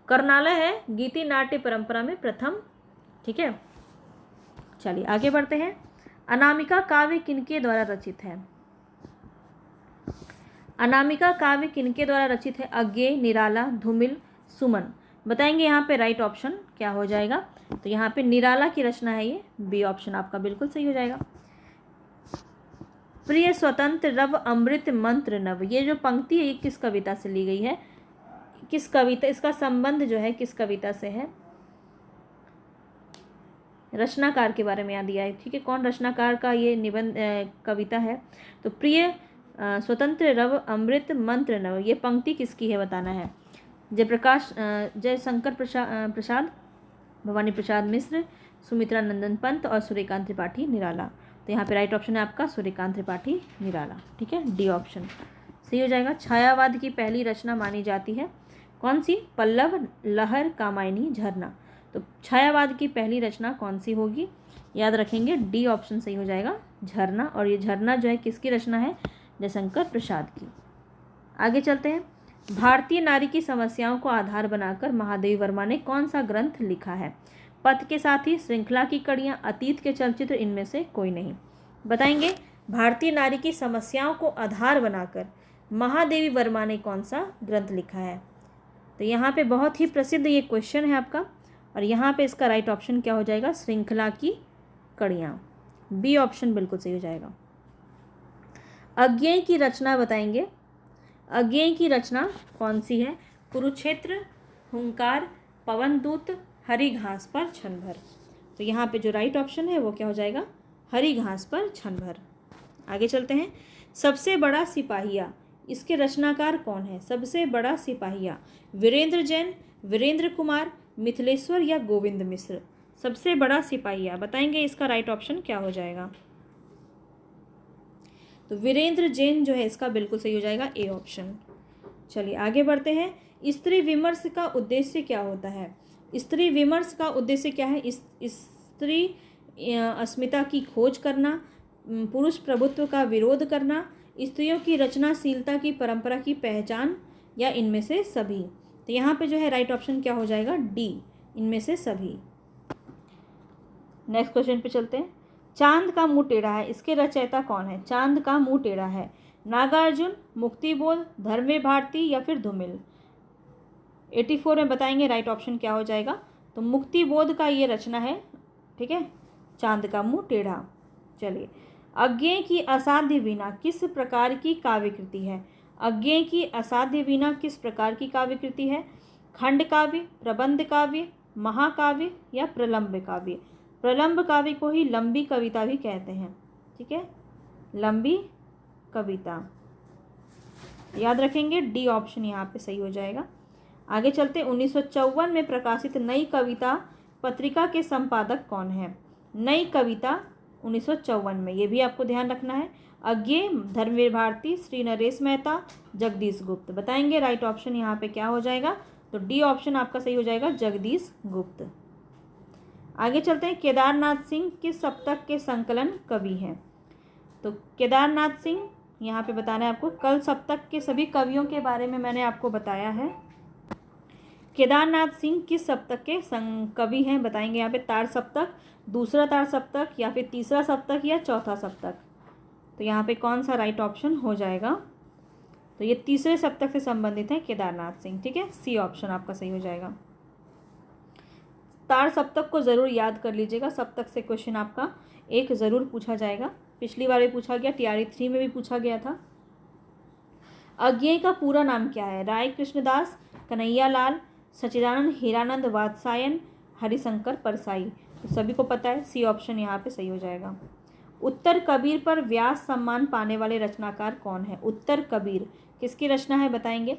Speaker 1: करुणालय है गीति नाट्य परंपरा में प्रथम। ठीक है, चलिए आगे बढ़ते हैं। अनामिका काव्य किनके द्वारा रचित है? अनामिका काव्य किनके द्वारा रचित है? अज्ञेय, निराला, धूमिल, सुमन। बताएंगे यहाँ पे राइट ऑप्शन क्या हो जाएगा? तो यहाँ पे निराला की रचना है ये, बी ऑप्शन आपका बिल्कुल सही हो जाएगा। प्रिय स्वतंत्र रव अमृत मंत्र नव, ये जो पंक्ति है ये किस कविता से ली गई है? किस कविता, इसका संबंध जो है किस कविता से है? रचनाकार के बारे में यहाँ दिया है। ठीक है, कौन रचनाकार का ये निबंध कविता है? तो प्रिय स्वतंत्र रव अमृत मंत्र नव, ये पंक्ति किसकी है बताना है। जयप्रकाश, जयशंकर प्रसाद, भवानी प्रसाद मिश्र, सुमित्रा नंदन पंत और सूर्यकांत त्रिपाठी निराला। तो यहाँ पे राइट ऑप्शन है आपका सूर्यकांत त्रिपाठी निराला। ठीक है, डी ऑप्शन सही हो जाएगा। छायावाद की पहली रचना मानी जाती है कौन सी? पल्लव, लहर, कामायनी, झरना। तो छायावाद की पहली रचना कौन सी होगी? याद रखेंगे डी ऑप्शन सही हो जाएगा, झरना। और ये झरना जो है किसकी रचना है? जयशंकर प्रसाद की। आगे चलते हैं। भारतीय नारी की समस्याओं को आधार बनाकर महादेवी वर्मा ने कौन सा ग्रंथ लिखा है? पथ के साथी, श्रृंखला की कड़ियाँ, अतीत के चलचित्र, इनमें से कोई नहीं। बताएंगे भारतीय नारी की समस्याओं को आधार बनाकर महादेवी वर्मा ने कौन सा ग्रंथ लिखा है? तो यहाँ पे बहुत ही प्रसिद्ध ये क्वेश्चन है आपका, और यहाँ पे इसका राइट ऑप्शन क्या हो जाएगा? श्रृंखला की कड़ियाँ, बी ऑप्शन बिल्कुल सही हो जाएगा। अज्ञेय की रचना बताएंगे। अज्ञेय की रचना कौन सी है? कुरुक्षेत्र, हुंकार, पवनदूत, हरी घास पर क्षण भर। तो यहाँ पे जो राइट ऑप्शन है वो क्या हो जाएगा? हरी घास पर क्षण भर। आगे चलते हैं। सबसे बड़ा सिपाहिया, इसके रचनाकार कौन है? सबसे बड़ा सिपाहिया, वीरेंद्र जैन, वीरेंद्र कुमार, मिथिलेश्वर या गोविंद मिश्र। सबसे बड़ा सिपाहिया, बताएंगे इसका राइट ऑप्शन क्या हो जाएगा? तो वीरेंद्र जैन जो है इसका बिल्कुल सही हो जाएगा, ए ऑप्शन। चलिए आगे बढ़ते हैं। स्त्री विमर्श का उद्देश्य क्या होता है? स्त्री विमर्श का उद्देश्य क्या है? स्त्री अस्मिता की खोज करना, पुरुष प्रभुत्व का विरोध करना, स्त्रियों की रचनाशीलता की परंपरा की पहचान, या इनमें से सभी। तो यहाँ पे जो है राइट ऑप्शन क्या हो जाएगा? डी, इनमें से सभी। नेक्स्ट क्वेश्चन पे चलते हैं। चांद का मुंह टेढ़ा है, इसके रचयिता कौन है? चांद का मुंह टेढ़ा है, नागार्जुन, मुक्तिबोध, धर्मवीर भारती या फिर धूमिल? 84 में बताएंगे राइट ऑप्शन क्या हो जाएगा। तो मुक्तिबोध का ये रचना है, ठीक है, चांद का मुंह टेढ़ा। चलिए, अज्ञेय की असाध्य वीणा किस प्रकार की काव्यकृति है? अज्ञेय की असाध्य वीणा किस प्रकार की काव्यकृति है? खंड काव्य, प्रबंध काव्य, महाकाव्य या प्रलंब काव्य? प्रलंब काव्य को ही लंबी कविता भी कहते हैं, ठीक है, लंबी कविता। याद रखेंगे, डी ऑप्शन यहाँ पे सही हो जाएगा। आगे चलते, 1954 में प्रकाशित नई कविता पत्रिका के संपादक कौन है? नई कविता 1954 में, ये भी आपको ध्यान रखना है। अज्ञेय, धर्मवीर भारती, श्री नरेश मेहता, जगदीश गुप्त। बताएंगे राइट ऑप्शन यहाँ पे क्या हो जाएगा। तो डी ऑप्शन आपका सही हो जाएगा, जगदीश गुप्त। आगे चलते हैं, केदारनाथ सिंह किस सप्तक के संकलन कवि हैं? तो केदारनाथ सिंह, यहाँ पे बताना है आपको, कल सप्तक के सभी कवियों के बारे में मैंने आपको बताया है। केदारनाथ सिंह किस सप्तक के कवि हैं? बताएंगे यहाँ पे, तार सप्तक, दूसरा तार सप्तक या फिर तीसरा सप्तक या चौथा सप्तक? तो यहाँ पे कौन सा राइट ऑप्शन हो जाएगा? तो ये तीसरे सप्तक से संबंधित है केदारनाथ सिंह, ठीक है, सी ऑप्शन आपका सही हो जाएगा। तार सप्तक को ज़रूर याद कर लीजिएगा, सप्तक से क्वेश्चन आपका एक ज़रूर पूछा जाएगा। पिछली बार भी पूछा गया, TRE 3 में भी पूछा गया था। अज्ञेय का पूरा नाम क्या है? राय कृष्णदास, कन्हैया लाल, सच्चिदानंद हीरानंद वात्सायन, हरिशंकर परसाई? तो सभी को पता है, सी ऑप्शन यहाँ पे सही हो जाएगा। उत्तर कबीर पर व्यास सम्मान पाने वाले रचनाकार कौन है? उत्तर कबीर किसकी रचना है? बताएंगे।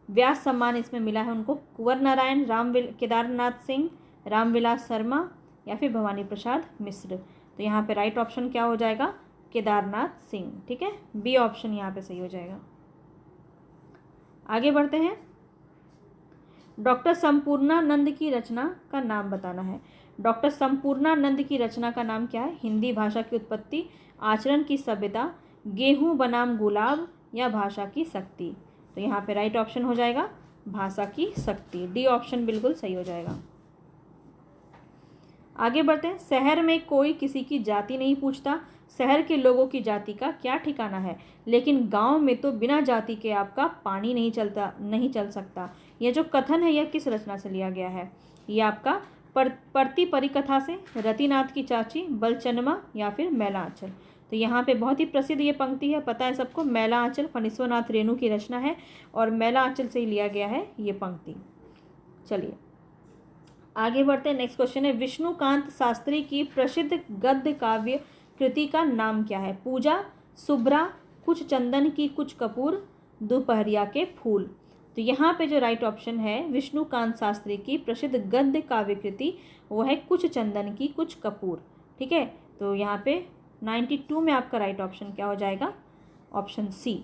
Speaker 1: व्यास सम्मान इसमें मिला है उनको, कुंवर नारायण, केदारनाथ सिंह, रामविलास शर्मा या फिर भवानी प्रसाद मिश्र? तो यहाँ पे राइट ऑप्शन क्या हो जाएगा? केदारनाथ सिंह, ठीक है, बी ऑप्शन यहाँ पे सही हो जाएगा। आगे बढ़ते हैं, डॉक्टर संपूर्णानंद की रचना का नाम बताना है। डॉक्टर संपूर्णानंद की रचना का नाम क्या है? हिंदी भाषा की उत्पत्ति, आचरण की सभ्यता, गेहूं बनाम गुलाब या भाषा की शक्ति? तो यहाँ पे राइट ऑप्शन हो जाएगा भाषा की शक्ति, डी ऑप्शन बिल्कुल सही हो जाएगा। आगे बढ़ते हैं, शहर में कोई किसी की जाति नहीं पूछता, शहर के लोगों की जाति का क्या ठिकाना है, लेकिन गांव में तो बिना जाति के आपका पानी नहीं चल सकता। यह जो कथन है यह किस रचना से लिया गया है? यह आपका परती परिकथा से, रतिनाथ की चाची, बलचनमा या फिर मैला आंचल? तो यहाँ पे बहुत ही प्रसिद्ध ये पंक्ति है, पता है सबको, मैला आंचल फणीश्वरनाथ रेणु की रचना है और मैला आंचल से ही लिया गया है ये पंक्ति। चलिए आगे बढ़ते हैं, नेक्स्ट क्वेश्चन है, विष्णुकांत शास्त्री की प्रसिद्ध गद्य काव्य कृति का नाम क्या है? पूजा, शुभ्रा, कुछ चंदन की कुछ कपूर, दोपहरिया के फूल? तो यहाँ पे जो राइट ऑप्शन है विष्णुकांत शास्त्री की प्रसिद्ध गद्य काव्य कृति वो है कुछ चंदन की कुछ कपूर, ठीक है। तो यहाँ पे 92 में आपका राइट ऑप्शन क्या हो जाएगा? Option C.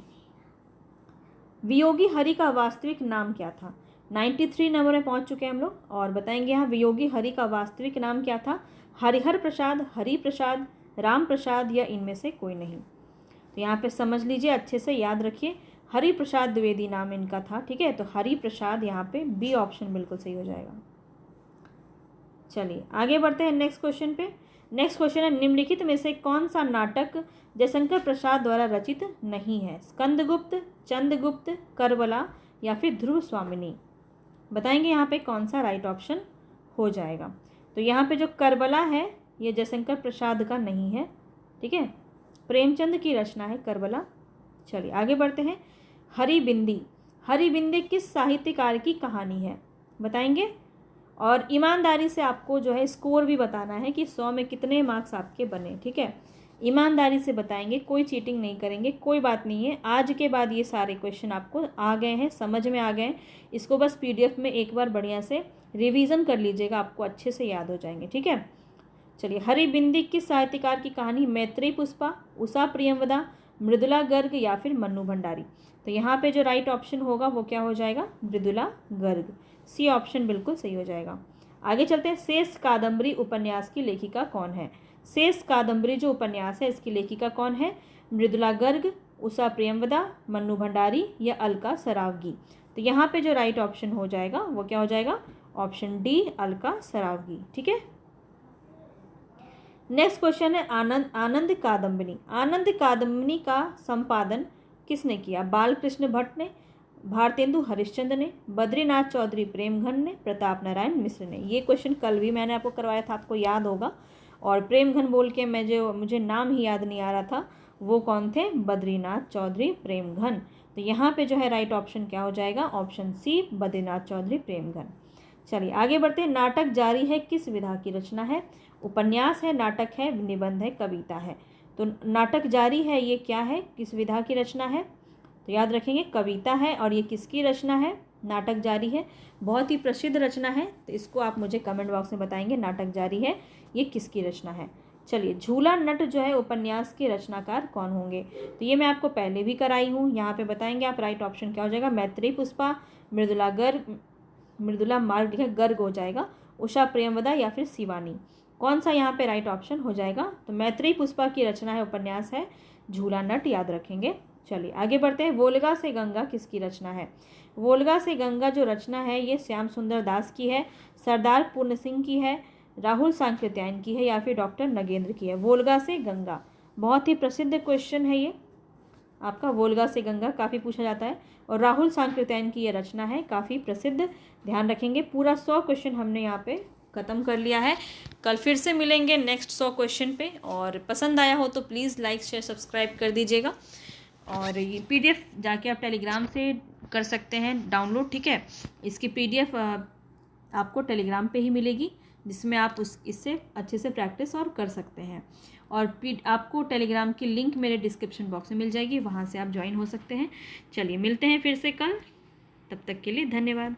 Speaker 1: वियोगी हरि का वास्तविक नाम क्या था? 93 नंबर में पहुँच चुके हैं हम लोग और बताएंगे यहाँ वियोगी हरि का वास्तविक नाम क्या था? हरिहर प्रसाद, हरि प्रसाद, राम प्रसाद या इनमें से कोई नहीं? तो यहाँ पे समझ लीजिए, अच्छे से याद रखिए, हरि प्रसाद द्विवेदी नाम इनका था, ठीक है। तो हरि प्रसाद यहाँ पे बी ऑप्शन बिल्कुल सही हो जाएगा। चलिए आगे बढ़ते हैं नेक्स्ट क्वेश्चन पे। नेक्स्ट क्वेश्चन है, निम्नलिखित में से कौन सा नाटक जयशंकर प्रसाद द्वारा रचित नहीं है? स्कंदगुप्त, चंद्रगुप्त, करबला या फिर ध्रुव स्वामिनी? बताएंगे यहाँ पे कौन सा राइट ऑप्शन हो जाएगा। तो यहाँ पे जो करबला है ये जयशंकर प्रसाद का नहीं है, ठीक है, प्रेमचंद की रचना है करबला। चलिए आगे बढ़ते हैं, हरिबिंदी। हरिबिंदी किस साहित्यकार की कहानी है? बताएंगे और ईमानदारी से आपको जो है स्कोर भी बताना है कि 100 में कितने मार्क्स आपके बने, ठीक है। ईमानदारी से बताएंगे, कोई चीटिंग नहीं करेंगे, कोई बात नहीं है। आज के बाद ये सारे क्वेश्चन आपको आ गए हैं, समझ में आ गए हैं, इसको बस PDF में एक बार बढ़िया से रिवीजन कर लीजिएगा, आपको अच्छे से याद हो जाएंगे, ठीक है। चलिए, हरिबिंदी किस साहित्यकार की कहानी? मैत्रेयी पुष्पा, उषा प्रियंवदा, मृदुला गर्ग या फिर मन्नू भंडारी। तो यहाँ पे जो राइट ऑप्शन होगा वो क्या हो जाएगा, मृदुला गर्ग। सी ऑप्शन बिल्कुल सही हो जाएगा। आगे चलते हैं, शेष कादम्बरी उपन्यास की लेखिका कौन है। शेष कादम्बरी जो उपन्यास है इसकी लेखिका कौन है, मृदुला गर्ग, उषा प्रेमवदा, मन्नू भंडारी या अलका सरावगी। तो यहाँ पे जो राइट ऑप्शन हो जाएगा वो क्या हो जाएगा, ऑप्शन डी, अलका सरावगी। ठीक है। नेक्स्ट क्वेश्चन है, आनंद कादम्बिनी। आनंद कादम्बिनी का संपादन किसने किया, बालकृष्ण भट्ट ने, भारतेंदु हरिश्चंद्र ने, बद्रीनाथ चौधरी प्रेमघन ने, प्रताप नारायण मिश्र ने। ये क्वेश्चन कल भी मैंने आपको करवाया था, आपको याद होगा। और प्रेमघन बोल के मुझे नाम ही याद नहीं आ रहा था, वो कौन थे, बद्रीनाथ चौधरी प्रेमघन। तो यहाँ पे जो है राइट ऑप्शन क्या हो जाएगा, ऑप्शन सी, बद्रीनाथ चौधरी प्रेमघन। चलिए आगे बढ़ते हैं, नाटक जारी है किस विधा की रचना है, उपन्यास है, नाटक है, निबंध है, कविता है। तो नाटक जारी है ये क्या है, किस विधा की रचना है, तो याद रखेंगे कविता है। और ये किसकी रचना है, नाटक जारी है, बहुत ही प्रसिद्ध रचना है। तो इसको आप मुझे कमेंट बॉक्स में बताएंगे, नाटक जारी है ये किसकी रचना है। चलिए, झूला नट जो है उपन्यास के रचनाकार कौन होंगे, तो ये मैं आपको पहले भी कराई हूँ, यहाँ पे बताएंगे आप। राइट ऑप्शन क्या हो जाएगा, मैत्रेयी पुष्पा, मृदुला मार्ग लिखा गर्ग हो जाएगा, उषा प्रेमवदा या फिर शिवानी। कौन सा यहाँ पे राइट ऑप्शन हो जाएगा, तो मैत्रेयी पुष्पा की रचना है, उपन्यास है झूला नट, याद रखेंगे। चलिए आगे बढ़ते हैं, वोल्गा से गंगा किसकी रचना है। वोल्गा से गंगा जो रचना है ये श्याम सुंदर दास की है, सरदार पूर्ण सिंह की है, राहुल सांकृत्यायन की है या फिर डॉक्टर नगेंद्र की है। वोल्गा से गंगा बहुत ही प्रसिद्ध क्वेश्चन है ये आपका, वोल्गा से गंगा काफ़ी पूछा जाता है। और राहुल सांकृत्यायन की ये रचना है, काफ़ी प्रसिद्ध, ध्यान रखेंगे। पूरा 100 क्वेश्चन हमने यहाँ पे ख़त्म कर लिया है। कल फिर से मिलेंगे नेक्स्ट 100 क्वेश्चन पे। और पसंद आया हो तो प्लीज़ लाइक शेयर सब्सक्राइब कर दीजिएगा। और ये PDF जाके आप टेलीग्राम से कर सकते हैं डाउनलोड, ठीक है। इसकी PDF आपको टेलीग्राम पे ही मिलेगी, जिसमें आप इससे अच्छे से प्रैक्टिस और कर सकते हैं। और आपको टेलीग्राम की लिंक मेरे डिस्क्रिप्शन बॉक्स में मिल जाएगी, वहाँ से आप ज्वाइन हो सकते हैं। चलिए मिलते हैं फिर से कल, तब तक के लिए धन्यवाद।